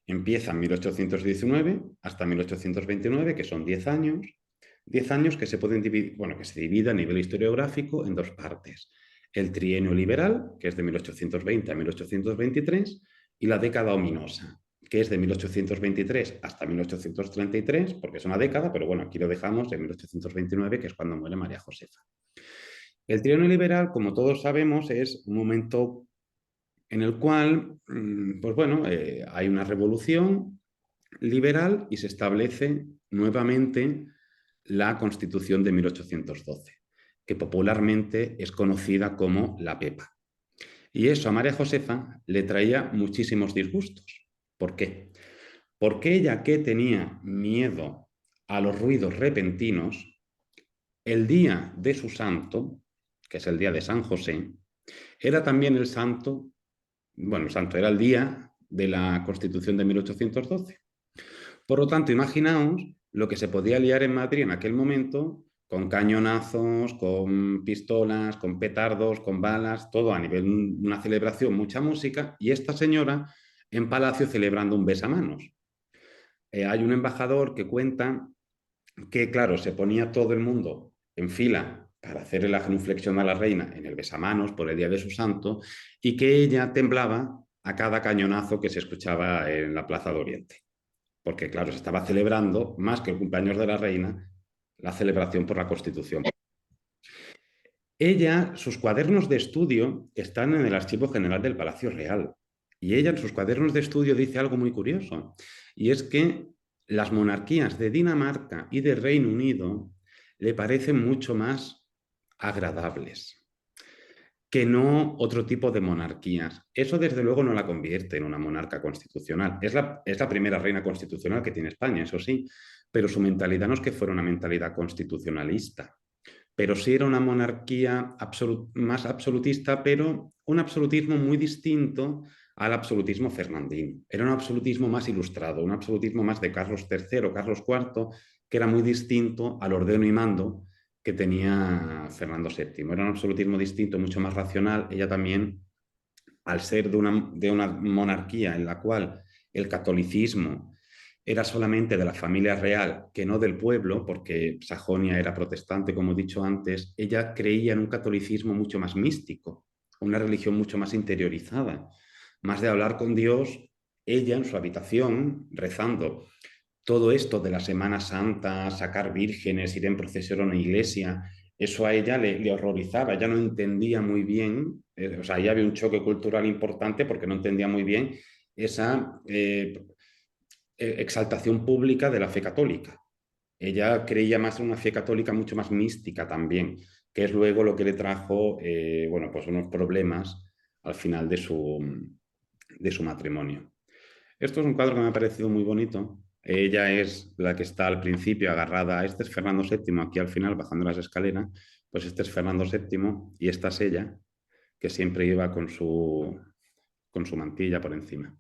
Speaker 2: Empieza en 1819 hasta 1829, que son 10 años que se pueden dividir, bueno, que se divide a nivel historiográfico en dos partes. El trienio liberal, que es de 1820 a 1823, y la década ominosa, que es de 1823 hasta 1833, porque es una década, pero bueno, aquí lo dejamos en 1829, que es cuando muere María Josefa. El trienio liberal, como todos sabemos, es un momento en el cual, pues bueno, hay una revolución liberal y se establece nuevamente la Constitución de 1812, que popularmente es conocida como la Pepa. Y eso a María Josefa le traía muchísimos disgustos. ¿Por qué? Porque ella, que tenía miedo a los ruidos repentinos, el día de su santo, que es el día de San José, era también el santo, bueno, el santo era el día de la Constitución de 1812. Por lo tanto, imaginaos lo que se podía liar en Madrid en aquel momento con cañonazos, con pistolas, con petardos, con balas, todo a nivel de una celebración, mucha música, y esta señora en Palacio celebrando un besamanos. Hay un embajador que cuenta que, claro, se ponía todo el mundo en fila para hacerle la genuflexión a la reina en el besamanos por el día de su santo, y que ella temblaba a cada cañonazo que se escuchaba en la Plaza de Oriente. Porque, claro, se estaba celebrando, más que el cumpleaños de la reina, la celebración por la Constitución. Ella, sus cuadernos de estudio están en el Archivo General del Palacio Real. Y ella en sus cuadernos de estudio dice algo muy curioso, y es que las monarquías de Dinamarca y de Reino Unido le parecen mucho más agradables que no otro tipo de monarquías. Eso, desde luego, no la convierte en una monarca constitucional. Es la primera reina constitucional que tiene España, eso sí, pero su mentalidad no es que fuera una mentalidad constitucionalista, pero sí era una monarquía más absolutista, pero un absolutismo muy distinto al absolutismo fernandino. Era un absolutismo más ilustrado, un absolutismo más de Carlos III, Carlos IV, que era muy distinto al ordeno y mando que tenía Fernando VII. Era un absolutismo distinto, mucho más racional. Ella también, al ser de una monarquía en la cual el catolicismo era solamente de la familia real, que no del pueblo, porque Sajonia era protestante, como he dicho antes, ella creía en un catolicismo mucho más místico, una religión mucho más interiorizada, más de hablar con Dios, ella en su habitación, rezando. Todo esto de la Semana Santa, sacar vírgenes, ir en procesión a una iglesia, eso a ella le horrorizaba, ella no entendía muy bien, o sea, ahí había un choque cultural importante porque no entendía muy bien esa exaltación pública de la fe católica. Ella creía más en una fe católica mucho más mística también, que es luego lo que le trajo, bueno, pues unos problemas al final de su matrimonio. Esto es un cuadro que me ha parecido muy bonito. Ella es la que está al principio agarrada. Este es Fernando VII, aquí al final, bajando las escaleras. Pues este es Fernando VII y esta es ella, que siempre iba con su mantilla por encima.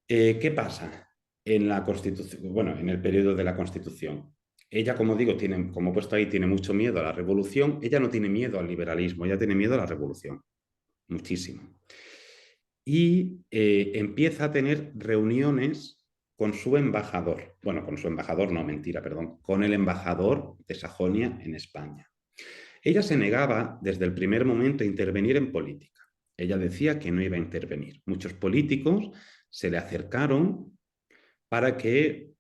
Speaker 2: ¿Qué pasa en la Constitución? Bueno, en el periodo de la Constitución. Ella, como digo, como he puesto ahí, tiene mucho miedo a la revolución. Ella no tiene miedo al liberalismo, ella tiene miedo a la revolución, muchísimo. Y empieza a tener reuniones con su embajador. Bueno, con su embajador, no, mentira, perdón, con el embajador de Sajonia en España. Ella se negaba desde el primer momento a intervenir en política. Ella decía que no iba a intervenir. Muchos políticos se le acercaron para que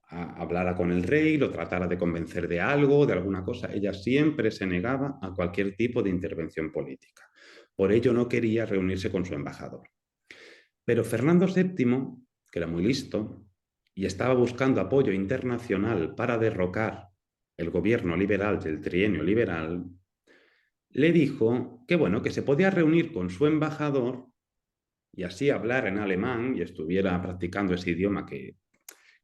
Speaker 2: hablara con el rey, lo tratara de convencer de algo, de alguna cosa. Ella siempre se negaba a cualquier tipo de intervención política. Por ello no quería reunirse con su embajador. Pero Fernando VII, que era muy listo y estaba buscando apoyo internacional para derrocar el gobierno liberal del trienio liberal, le dijo que, bueno, que se podía reunir con su embajador y así hablar en alemán y estuviera practicando ese idioma que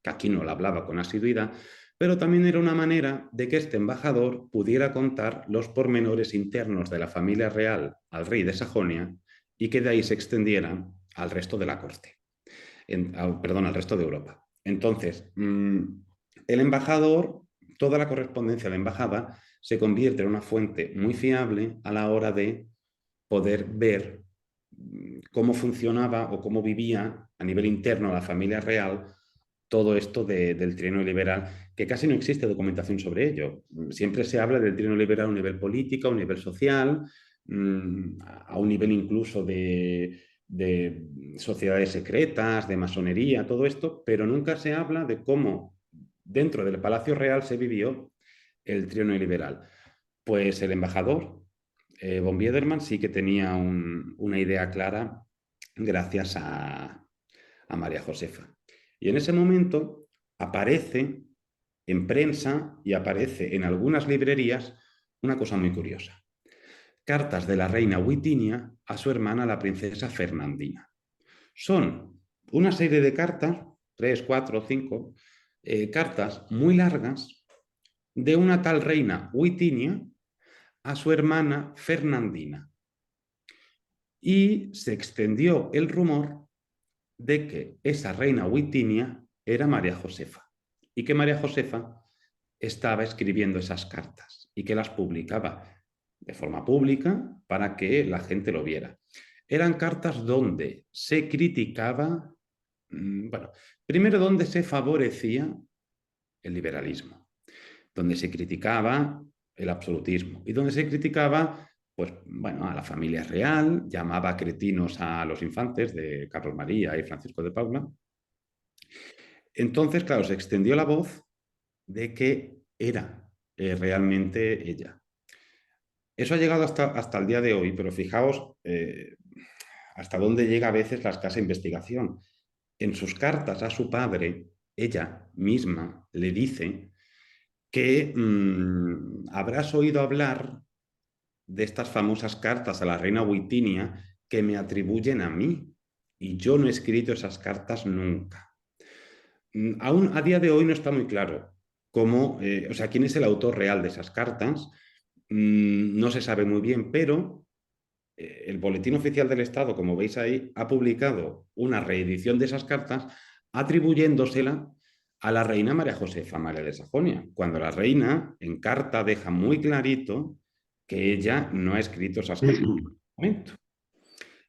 Speaker 2: aquí no lo hablaba con asiduidad, pero también era una manera de que este embajador pudiera contar los pormenores internos de la familia real al rey de Sajonia y que de ahí se extendiera al resto de la corte, perdón, al resto de Europa. Entonces, el embajador, toda la correspondencia de la embajada se convierte en una fuente muy fiable a la hora de poder ver cómo funcionaba o cómo vivía a nivel interno la familia real todo esto del trienio liberal, que casi no existe documentación sobre ello. Siempre se habla del trienio liberal a un nivel político, a un nivel social, a un nivel incluso de sociedades secretas, de masonería, todo esto, pero nunca se habla de cómo dentro del Palacio Real se vivió el trienio liberal. Pues el embajador, von Biedermann, sí que tenía una idea clara gracias a María Josefa. Y en ese momento aparece en prensa y aparece en algunas librerías una cosa muy curiosa. Cartas de la reina Witinia a su hermana, la princesa Fernandina. Son una serie de cartas, 3, 4, 5, cartas muy largas de una tal reina Witinia a su hermana Fernandina. Y se extendió el rumor de que esa reina Witinia era María Josefa y que María Josefa estaba escribiendo esas cartas y que las publicaba de forma pública para que la gente lo viera. Eran cartas donde se criticaba, bueno, primero donde se favorecía el liberalismo, donde se criticaba el absolutismo y donde se criticaba, pues, bueno, a la familia real, llamaba cretinos a los infantes de Carlos María y Francisco de Paula. Entonces, claro, se extendió la voz de que era realmente ella. Eso ha llegado hasta el día de hoy, pero fijaos hasta dónde llega a veces la escasa investigación. En sus cartas a su padre, ella misma le dice que habrás oído hablar de estas famosas cartas a la reina Witinia que me atribuyen a mí, y yo no he escrito esas cartas nunca. Aún a día de hoy no está muy claro cómo, o sea, quién es el autor real de esas cartas. No se sabe muy bien, pero el Boletín Oficial del Estado, como veis ahí, ha publicado una reedición de esas cartas atribuyéndosela a la reina María Josefa María de Sajonia, cuando la reina en carta deja muy clarito que ella no ha escrito esas cartas en ningún momento.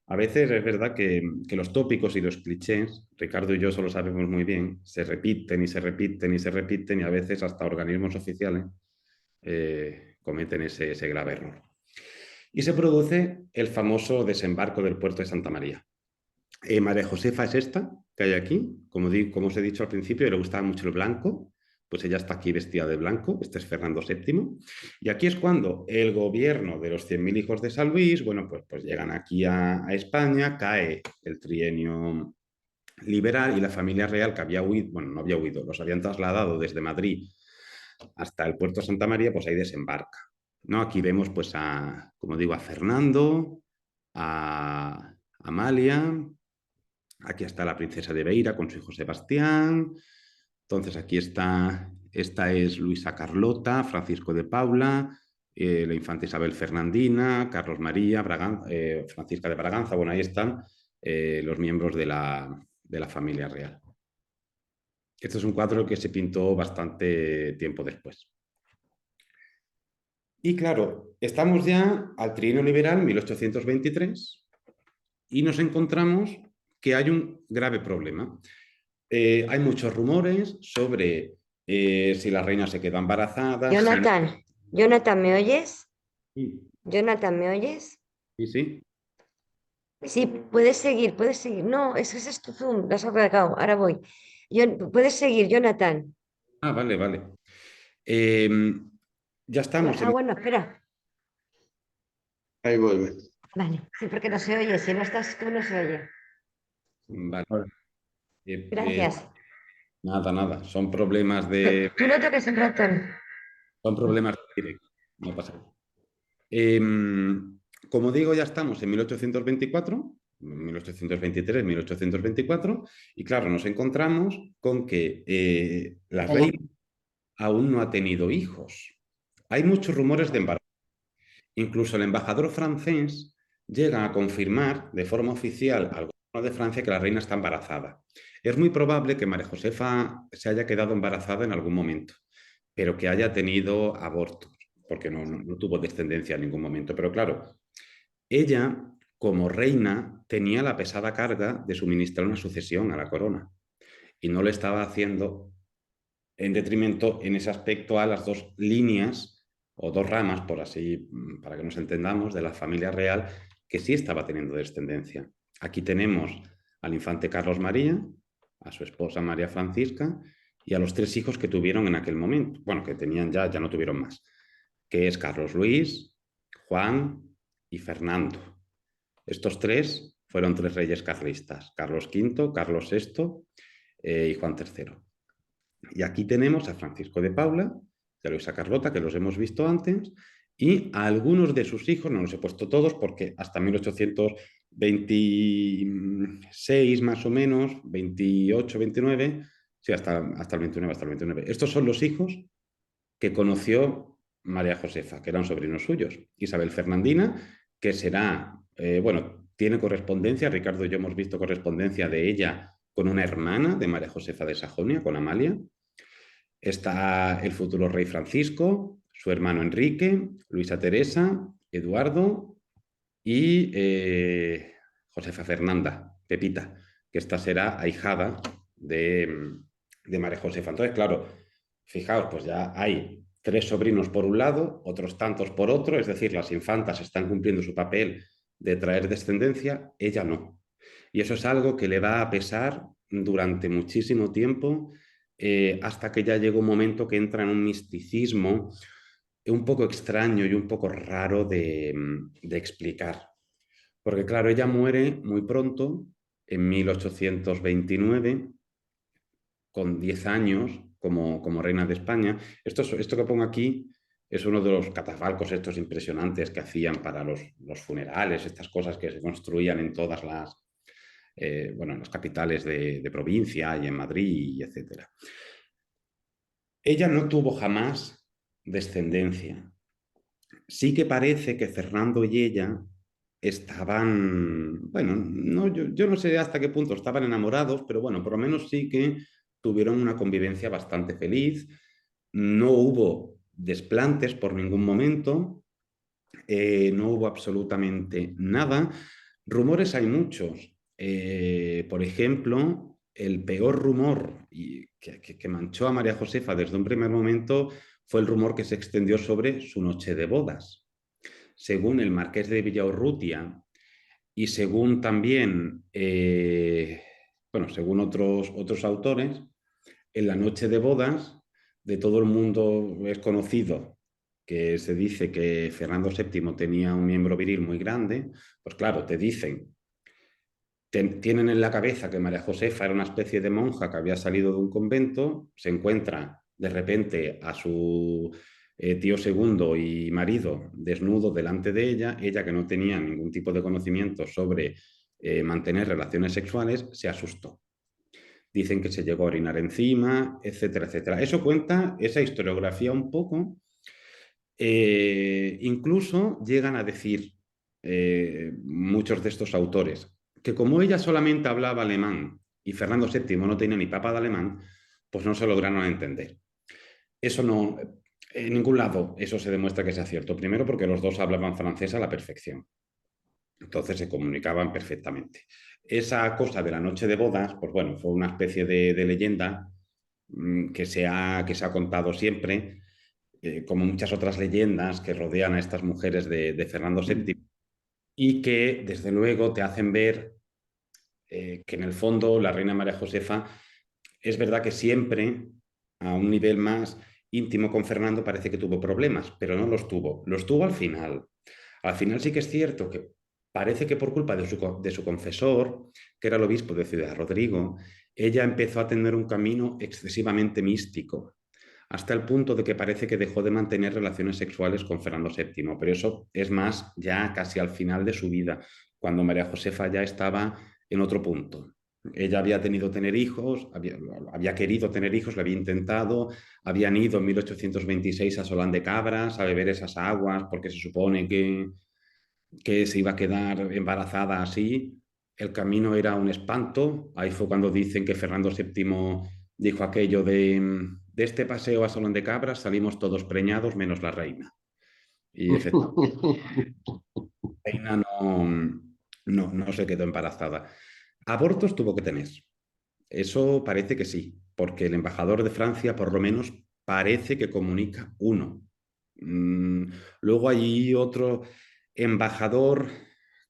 Speaker 2: A veces es verdad que los tópicos y los clichés, Ricardo y yo solo sabemos muy bien, se repiten y se repiten y se repiten y a veces hasta organismos oficiales cometen ese grave error. Y se produce el famoso desembarco del puerto de Santa María. María Josefa es esta que hay aquí, como os he dicho al principio, le gustaba mucho el blanco, pues ella está aquí vestida de blanco, este es Fernando VII, y aquí es cuando el gobierno de los 100.000 hijos de San Luis, bueno, pues llegan aquí a España, cae el trienio liberal y la familia real que había huido, bueno, no había huido, los habían trasladado desde Madrid hasta el puerto de Santa María, pues ahí desembarca. ¿No? Aquí vemos, pues, como digo, a Fernando, a Amalia, aquí está la princesa de Beira con su hijo Sebastián. Entonces aquí está, esta es Luisa Carlota, Francisco de Paula, la infanta Isabel Fernandina, Carlos María, Francisca de Braganza. Bueno, ahí están los miembros de la familia real. Este es un cuadro que se pintó bastante tiempo después. Y claro, estamos ya al trienio liberal, 1823, y nos encontramos que hay un grave problema. Hay muchos rumores sobre si la reina se queda embarazada.
Speaker 3: Jonathan, Jonathan, ¿me oyes?
Speaker 2: Sí,
Speaker 3: Jonathan, ¿me oyes?
Speaker 2: sí, sí.
Speaker 3: Sí, puedes seguir, puedes seguir. No, ese es tu Zoom, lo has apagado, ahora voy. Puedes seguir, Jonathan.
Speaker 2: Ah, vale, vale. Eh, ya estamos
Speaker 3: Ah,
Speaker 2: en...
Speaker 3: bueno, espera.
Speaker 1: Ahí vuelve.
Speaker 3: Vale, sí, porque no se oye, si no estás tú no se oye.
Speaker 2: Vale.
Speaker 1: Vale.
Speaker 2: Eh, eh,
Speaker 3: Gracias.
Speaker 2: nada, nada. Son problemas de...
Speaker 3: Tú no toques el ratón.
Speaker 2: Son problemas de directo. No pasa nada. Eh, como digo, ya estamos en 1824, 1823, 1824, y claro, nos encontramos con que la reina aún no ha tenido hijos. Hay muchos rumores de embarazo. Incluso el embajador francés llega a confirmar de forma oficial al gobierno de Francia que la reina está embarazada. Es muy probable que María Josefa se haya quedado embarazada en algún momento, pero que haya tenido abortos, porque no tuvo descendencia en ningún momento. Pero claro, ella, como reina, tenía la pesada carga de suministrar una sucesión a la corona y no le estaba haciendo en detrimento en ese aspecto a las dos líneas o dos ramas, por así, para que nos entendamos, de la familia real que sí estaba teniendo descendencia. Aquí tenemos al infante Carlos María, a su esposa María Francisca y a los tres hijos que tuvieron en aquel momento. Bueno, que tenían ya no tuvieron más, que es Carlos Luis, Juan y Fernando. Estos tres fueron tres reyes carlistas, Carlos V, Carlos VI y Juan III. Y aquí tenemos a Francisco de Paula y a Luisa Carlota, que los hemos visto antes, y a algunos de sus hijos, no los he puesto todos porque hasta 1826 más o menos, 28, 29, sí, hasta el 29, hasta el 29. Estos son los hijos que conoció María Josefa, que eran sobrinos suyos. Isabel Fernandina, que será, bueno, tiene correspondencia, Ricardo y yo hemos visto correspondencia de ella con una hermana de María Josefa de Sajonia, con Amalia. Está el futuro rey Francisco, su hermano Enrique, Luisa Teresa, Eduardo y Josefa Fernanda, Pepita, que esta será ahijada de María Josefa. Entonces, claro, fijaos, pues ya hay 3 sobrinos por un lado, otros tantos por otro, es decir, las infantas están cumpliendo su papel de traer descendencia, ella no. Y eso es algo que le va a pesar durante muchísimo tiempo, hasta que ya llega un momento que entra en un misticismo un poco extraño y un poco raro de explicar. Porque claro, ella muere muy pronto, en 1829, con 10 años como reina de España. Esto que pongo aquí es uno de los catafalcos estos impresionantes que hacían para los funerales, estas cosas que se construían en todas bueno, en las capitales de provincia y en Madrid, etc. Ella no tuvo jamás descendencia. Sí que parece que Fernando y ella estaban, bueno, no, yo no sé hasta qué punto estaban enamorados, pero bueno, por lo menos sí que tuvieron una convivencia bastante feliz. No hubo desplantes por ningún momento, no hubo absolutamente nada. Rumores hay muchos. Por ejemplo, el peor rumor que manchó a María Josefa desde un primer momento fue el rumor que se extendió sobre su noche de bodas. Según el marqués de Villaurrutia y según también, bueno, según otros autores, en la noche de bodas de todo el mundo es conocido que se dice que Fernando VII tenía un miembro viril muy grande. Pues claro, te dicen, tienen en la cabeza que María Josefa era una especie de monja que había salido de un convento, se encuentra de repente a su tío segundo y marido desnudo delante de ella, ella que no tenía ningún tipo de conocimiento sobre mantener relaciones sexuales, se asustó. Dicen que se llegó a orinar encima, etcétera, etcétera. Eso cuenta esa historiografía un poco. Incluso llegan a decir muchos de estos autores que como ella solamente hablaba alemán y Fernando VII no tenía ni papa de alemán, pues no se lograron entender. Eso no, en ningún lado eso se demuestra que sea cierto. Primero porque los dos hablaban francés a la perfección. Entonces se comunicaban perfectamente. Esa cosa de la noche de bodas, pues bueno, fue una especie de leyenda que se ha contado siempre, como muchas otras leyendas que rodean a estas mujeres de Fernando VII y que desde luego te hacen ver que en el fondo la reina María Josefa es verdad que siempre a un nivel más íntimo con Fernando parece que tuvo problemas, pero no los tuvo. Los tuvo al final. Al final sí que es cierto que parece que por culpa de su confesor, que era el obispo de Ciudad Rodrigo, ella empezó a tener un camino excesivamente místico, hasta el punto de que parece que dejó de mantener relaciones sexuales con Fernando VII, pero eso es más ya casi al final de su vida, cuando María Josefa ya estaba en otro punto. Ella había tener hijos, había querido tener hijos, lo había intentado, habían ido en 1826 a Solán de Cabras a beber esas aguas porque se supone que se iba a quedar embarazada así. El camino era un espanto. Ahí fue cuando dicen que Fernando VII dijo aquello de este paseo a Solán de Cabras salimos todos preñados menos la reina. Y efectivamente, la reina no se quedó embarazada. Abortos tuvo que tener. Eso parece que sí, porque el embajador de Francia por lo menos parece que comunica uno. Mm, Luego hay otro embajador,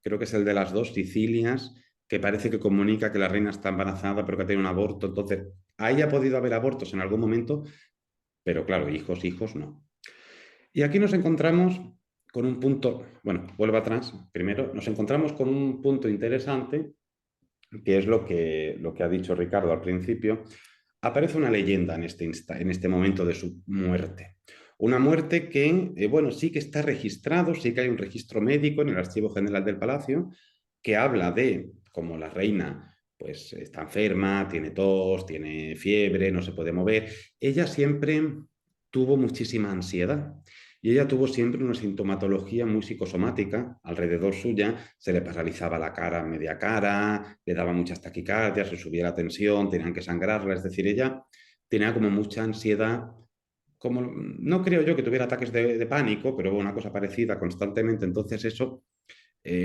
Speaker 2: creo que es el de las dos Sicilias, que parece que comunica que la reina está embarazada pero que tiene un aborto. Entonces, ahí ha podido haber abortos en algún momento, pero claro, hijos no. Y aquí nos encontramos con un punto, bueno, vuelvo atrás, primero, nos encontramos con un punto interesante, que es lo que ha dicho Ricardo al principio. aparece una leyenda en este momento de su muerte. Una muerte que, bueno, sí que está registrado, sí que hay un registro médico en el Archivo General del Palacio que habla de cómo la reina pues está enferma, tiene tos, tiene fiebre, no se puede mover. Ella siempre tuvo muchísima ansiedad y ella tuvo siempre una sintomatología muy psicosomática alrededor suya, se le paralizaba la cara, media cara, le daba muchas taquicardias, se subía la tensión, tenían que sangrarla, es decir, ella tenía como mucha ansiedad, como no creo yo que tuviera ataques de pánico, pero una cosa parecida constantemente, entonces eso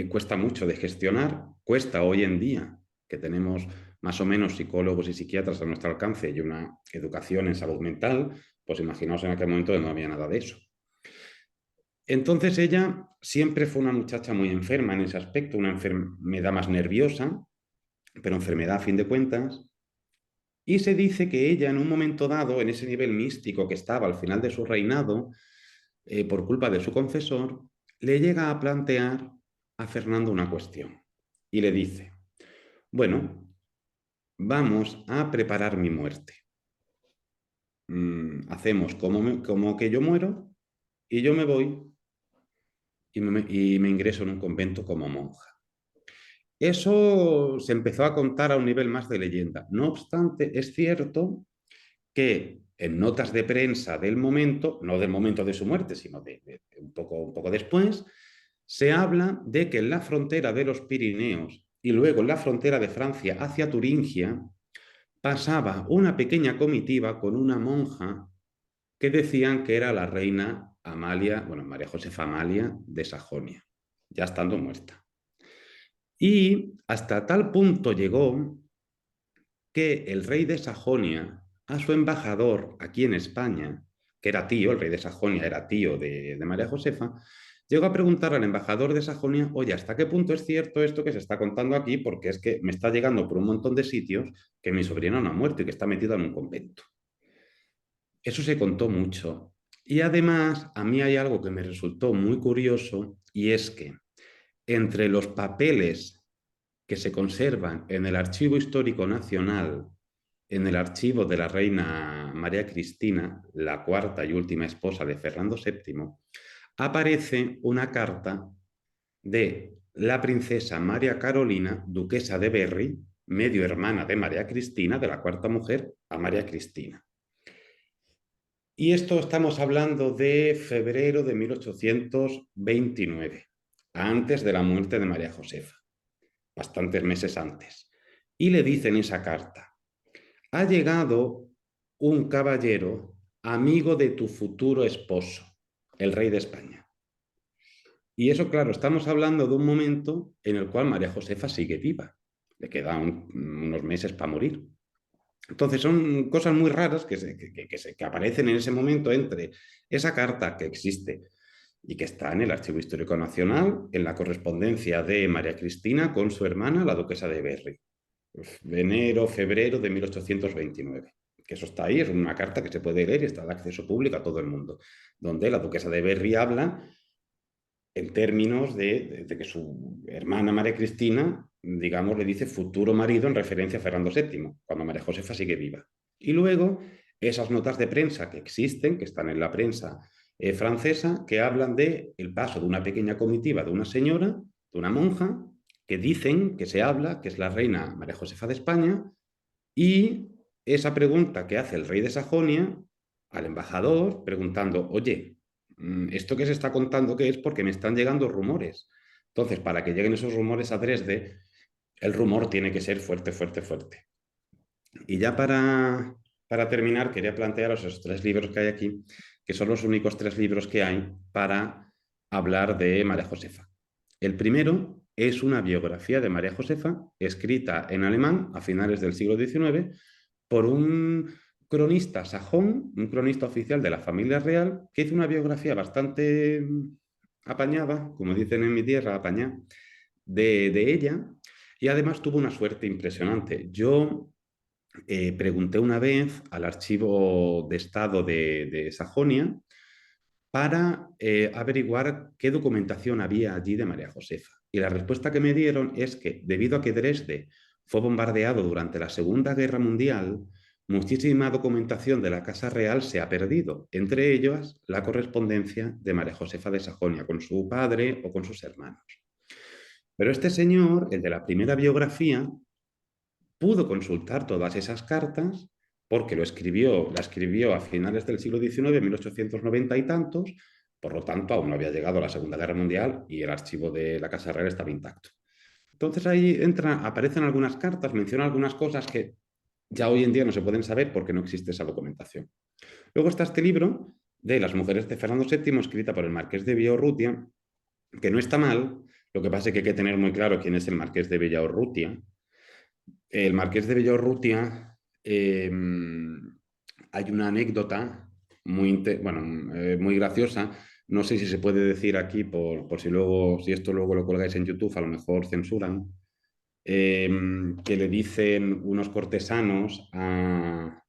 Speaker 2: cuesta mucho de gestionar, cuesta hoy en día que tenemos más o menos psicólogos y psiquiatras a nuestro alcance y una educación en salud mental, pues imaginaos en aquel momento que no había nada de eso. Entonces ella siempre fue una muchacha muy enferma en ese aspecto, una enfermedad más nerviosa, pero enfermedad a fin de cuentas. Y se dice que ella en un momento dado, en ese nivel místico que estaba al final de su reinado, por culpa de su confesor, le llega a plantear a Fernando una cuestión y le dice, bueno, vamos a preparar mi muerte. Hacemos como que yo muero y yo me voy y me ingreso en un convento como monja. Eso se empezó a contar a un nivel más de leyenda. No obstante, es cierto que en notas de prensa del momento, no del momento de su muerte, sino de un poco después, se habla de que en la frontera de los Pirineos y luego en la frontera de Francia hacia Turingia pasaba una pequeña comitiva con una monja que decían que era la reina Amalia, bueno, María Josefa Amalia de Sajonia, ya estando muerta. Y hasta tal punto llegó que el rey de Sajonia, a su embajador aquí en España, que era tío, el rey de Sajonia era tío de María Josefa, llegó a preguntar al embajador de Sajonia, oye, ¿hasta qué punto es cierto esto que se está contando aquí? Porque es que me está llegando por un montón de sitios que mi sobrina no ha muerto y que está metida en un convento. Eso se contó mucho. Y además, a mí hay algo que me resultó muy curioso y es que entre los papeles que se conservan en el Archivo Histórico Nacional, en el archivo de la reina María Cristina, la cuarta y última esposa de Fernando VII, aparece una carta de la princesa María Carolina, duquesa de Berry, medio hermana de María Cristina, de la cuarta mujer, a María Cristina. Y esto estamos hablando de febrero de 1829, antes de la muerte de María Josefa, bastantes meses antes. Y le dice en esa carta, ha llegado un caballero amigo de tu futuro esposo, el rey de España. Y eso, claro, estamos hablando de un momento en el cual María Josefa sigue viva. Le quedan unos meses para morir. Entonces son cosas muy raras que aparecen en ese momento entre esa carta que existe y que está en el Archivo Histórico Nacional, en la correspondencia de María Cristina con su hermana, la duquesa de Berry, de enero, febrero de 1829. Que eso está ahí, es una carta que se puede leer y está de acceso público a todo el mundo, donde la duquesa de Berry habla en términos de que su hermana María Cristina, digamos, le dice futuro marido en referencia a Fernando VII, cuando María Josefa sigue viva. Y luego esas notas de prensa que existen, que están en la prensa francesa, que hablan de el paso de una pequeña comitiva de una señora, de una monja, que dicen que se habla, que es la reina María Josefa de España, y esa pregunta que hace el rey de Sajonia al embajador, preguntando, oye, esto que se está contando, ¿qué es? Porque me están llegando rumores. Entonces, para que lleguen esos rumores a Dresde, el rumor tiene que ser fuerte, fuerte, fuerte. Y ya para terminar, quería plantearos esos tres libros que hay aquí, que son los únicos tres libros que hay para hablar de María Josefa. El primero es una biografía de María Josefa, escrita en alemán a finales del siglo XIX por un cronista sajón, un cronista oficial de la familia real, que hizo una biografía bastante apañada, como dicen en mi tierra, apañada, de ella, y además tuvo una suerte impresionante. Yo pregunté una vez al archivo de Estado de Sajonia para averiguar qué documentación había allí de María Josefa. Y la respuesta que me dieron es que debido a que Dresde fue bombardeado durante la Segunda Guerra Mundial, muchísima documentación de la Casa Real se ha perdido, entre ellas la correspondencia de María Josefa de Sajonia con su padre o con sus hermanos. Pero este señor, el de la primera biografía, pudo consultar todas esas cartas porque la escribió a finales del siglo XIX, 1890 y tantos, por lo tanto aún no había llegado a la Segunda Guerra Mundial y el archivo de la Casa Real estaba intacto. Entonces ahí aparecen algunas cartas, menciona algunas cosas que ya hoy en día no se pueden saber porque no existe esa documentación. Luego está este libro de Las mujeres de Fernando VII, escrita por el marqués de Villaurrutia, que no está mal, lo que pasa es que hay que tener muy claro quién es el marqués de Villaurrutia. El marqués de Villaurrutia, hay una anécdota muy graciosa, no sé si se puede decir aquí por si esto luego lo colgáis en YouTube, a lo mejor censuran, que le dicen unos cortesanos al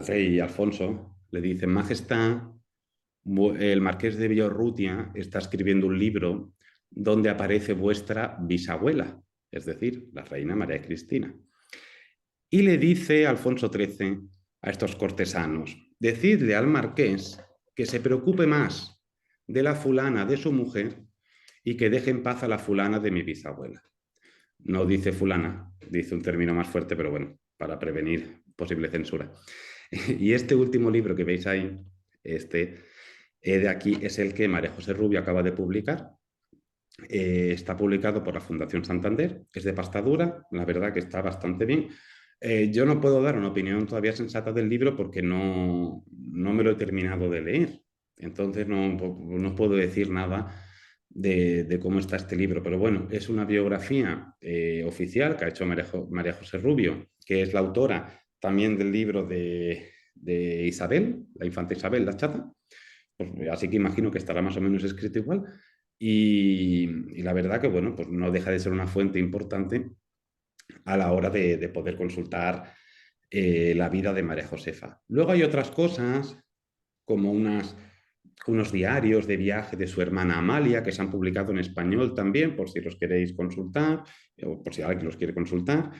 Speaker 2: rey Alfonso, le dicen: Majestad, el marqués de Villaurrutia está escribiendo un libro donde aparece vuestra bisabuela, es decir, la reina María Cristina. Y le dice Alfonso XIII a estos cortesanos: decidle al marqués que se preocupe más de la fulana de su mujer y que deje en paz a la fulana de mi bisabuela. No dice fulana, dice un término más fuerte, pero bueno, para prevenir posible censura. Y este último libro que veis ahí, de aquí, es el que María José Rubio acaba de publicar. Está publicado por la Fundación Santander, es de pasta dura, la verdad que está bastante bien. Yo no puedo dar una opinión todavía sensata del libro porque no me lo he terminado de leer. Entonces no puedo decir nada de cómo está este libro. Pero bueno, es una biografía oficial que ha hecho María José Rubio, que es la autora también del libro de Isabel, la infanta Isabel, la chata. Pues, así que imagino que estará más o menos escrito igual. Y la verdad que, bueno, pues no deja de ser una fuente importante a la hora de poder consultar la vida de María Josefa. Luego hay otras cosas, como unos diarios de viaje de su hermana Amalia, que se han publicado en español también, por si los queréis consultar, o por si alguien los quiere consultar.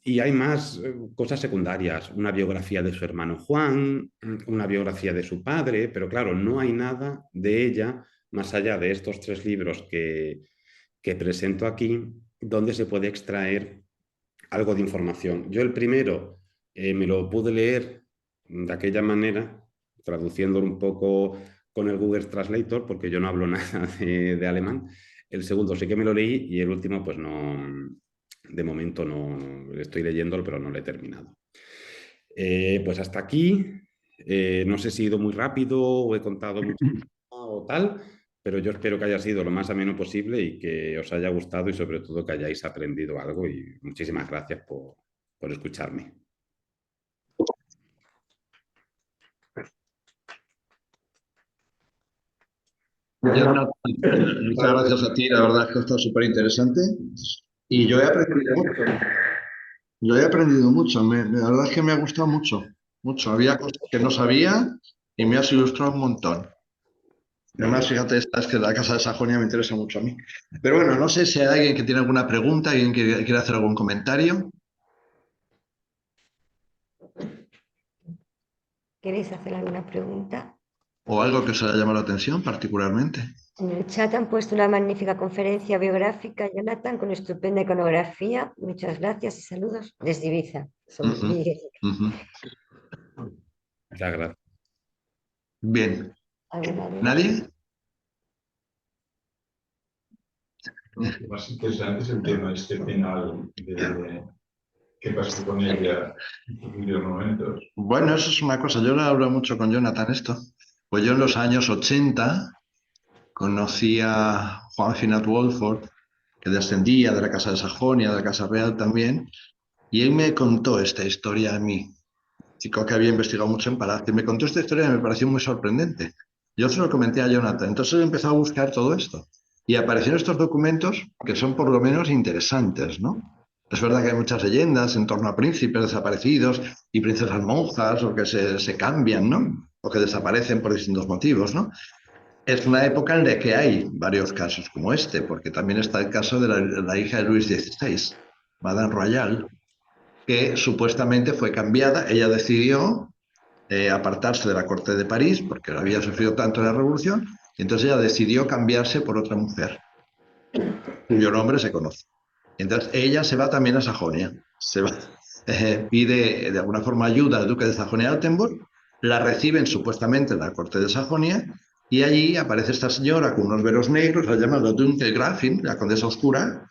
Speaker 2: Y hay más cosas secundarias, una biografía de su hermano Juan, una biografía de su padre, pero claro, no hay nada de ella más allá de estos 3 libros que presento aquí, donde se puede extraer algo de información. Yo el primero me lo pude leer de aquella manera, traduciéndolo un poco con el Google Translator, porque yo no hablo nada de alemán. El segundo sí que me lo leí y el último pues no, de momento no estoy leyéndolo, pero no lo he terminado. Pues hasta aquí. No sé si he ido muy rápido o he contado mucho o tal, pero yo espero que haya sido lo más ameno posible y que os haya gustado y sobre todo que hayáis aprendido algo, y muchísimas gracias por escucharme.
Speaker 1: Muchas gracias a ti, la verdad es que está súper interesante y yo he aprendido mucho. Yo he aprendido mucho, la verdad es que me ha gustado mucho, mucho. Había cosas que no sabía y me has ilustrado un montón. Además, fíjate, esta es que la Casa de Sajonia me interesa mucho a mí. Pero bueno, no sé si hay alguien que tiene alguna pregunta, alguien que quiere hacer algún comentario
Speaker 3: ¿Queréis hacer alguna pregunta?
Speaker 1: o algo que os haya llamado la atención particularmente.
Speaker 3: En el chat han puesto una magnífica conferencia biográfica, Jonathan, con estupenda iconografía. Muchas gracias y saludos desde Ibiza. Somos
Speaker 1: Ujú,
Speaker 3: Miguel.
Speaker 1: ujú.
Speaker 2: Muchas gracias.
Speaker 1: Bien.
Speaker 3: ¿Alguna duda?
Speaker 1: ¿Nadie?
Speaker 4: Lo más interesante es el tema este final de qué pasó con ella en sus últimos momentos.
Speaker 1: Bueno, eso es una cosa. Yo lo hablo mucho con Jonathan esto. Pues yo en los años 80 conocí a Juan Finat Wolford, que descendía de la Casa de Sajonia, de la Casa Real también, y él me contó esta historia a mí, chico que había investigado mucho en Palacio, y me contó esta historia y me pareció muy sorprendente. Yo se lo comenté a Jonathan, entonces él empezó a buscar todo esto, y aparecieron estos documentos que son por lo menos interesantes, ¿no? Es verdad que hay muchas leyendas en torno a príncipes desaparecidos y princesas monjas, o que se cambian, ¿no? O que desaparecen por distintos motivos, ¿no? Es una época en la que hay varios casos como este, porque también está el caso de la hija de Luis XVI, Madame Royal, que supuestamente fue cambiada. Ella decidió apartarse de la corte de París porque había sufrido tanto la revolución, y entonces ella decidió cambiarse por otra mujer, cuyo nombre se conoce. Entonces ella se va también a Sajonia, se va, pide de alguna forma ayuda al duque de Sajonia-Altenburg, la reciben supuestamente en la corte de Sajonia, y allí aparece esta señora con unos velos negros, la llaman la Dunkle Grafin, la condesa oscura,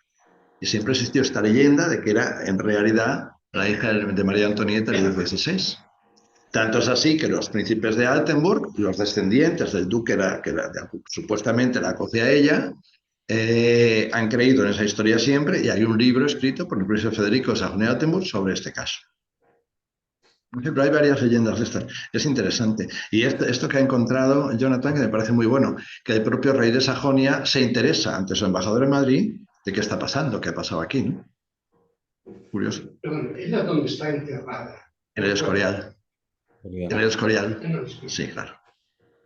Speaker 1: y siempre existió esta leyenda de que era en realidad la hija de María Antonieta de Luis XVI. Tanto es así que los príncipes de Altenburg, los descendientes del duque supuestamente la acoge a ella, han creído en esa historia siempre, y hay un libro escrito por el príncipe Federico de Sajonia-Altenburg sobre este caso. Por ejemplo, hay varias leyendas de estas. Es interesante. Y esto que ha encontrado Jonathan, que me parece muy bueno, que el propio rey de Sajonia se interesa ante su embajador en Madrid de qué está pasando, qué ha pasado aquí, ¿no? Curioso.
Speaker 5: Perdón, ¿ella dónde está enterrada?
Speaker 1: En el Escorial. En el Escorial.
Speaker 5: En el Escorial.
Speaker 1: Sí, claro.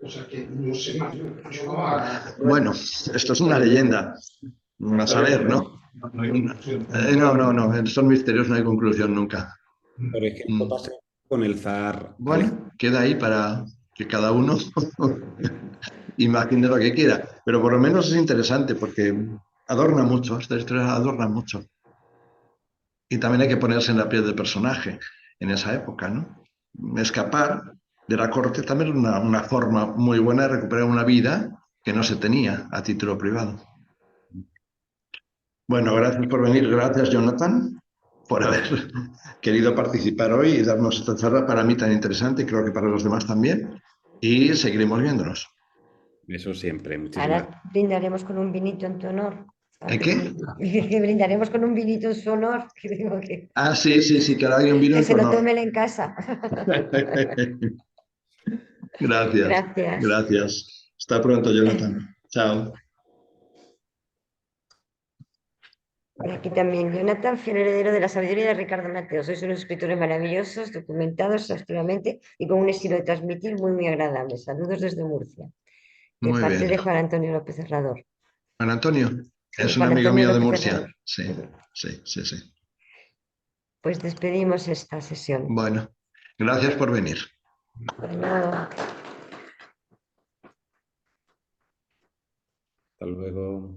Speaker 5: O sea que no sé más.
Speaker 1: Bueno, esto es una leyenda. A saber, ¿no?
Speaker 4: No hay conclusión.
Speaker 1: No, son misterios, no hay conclusión nunca.
Speaker 2: Por ejemplo, pasa con el zar.
Speaker 1: Bueno, queda ahí para que cada uno imagine lo que quiera, pero por lo menos es interesante porque adorna mucho, esta historia adorna mucho. Y también hay que ponerse en la piel del personaje en esa época, ¿no? Escapar de la corte también es una forma muy buena de recuperar una vida que no se tenía a título privado. Bueno, gracias por venir, gracias Jonathan, por haber querido participar hoy y darnos esta charla para mí tan interesante y creo que para los demás también. Y seguiremos viéndonos.
Speaker 2: Eso siempre, muchísimas
Speaker 3: Ahora brindaremos con un vinito en tu honor.
Speaker 1: ¿En qué?
Speaker 3: Brindaremos con un vinito en su honor. Que digo que
Speaker 1: Ah, sí, que ahora hay un vino
Speaker 3: que
Speaker 1: en
Speaker 3: se
Speaker 1: tu
Speaker 3: lo
Speaker 1: honor.
Speaker 3: tomen en casa.
Speaker 1: Gracias,
Speaker 3: Gracias.
Speaker 1: gracias. Hasta pronto, Jonathan. Chao.
Speaker 3: Y aquí también, Jonathan, fiel heredero de la sabiduría de Ricardo Mateo. Sois unos escritores maravillosos, documentados exhaustivamente y con un estilo de transmitir muy, muy agradable. Saludos desde Murcia, de
Speaker 1: Muy
Speaker 3: parte
Speaker 1: bien.
Speaker 3: de Juan Antonio López Herrador.
Speaker 1: Juan Antonio,
Speaker 3: Sí,
Speaker 1: es un
Speaker 3: Juan
Speaker 1: amigo
Speaker 3: Antonio
Speaker 1: mío de
Speaker 3: López
Speaker 1: Murcia.
Speaker 3: Herrador.
Speaker 1: Sí.
Speaker 3: Pues despedimos esta sesión.
Speaker 1: Bueno, gracias por venir.
Speaker 3: De nada.
Speaker 2: Hasta luego.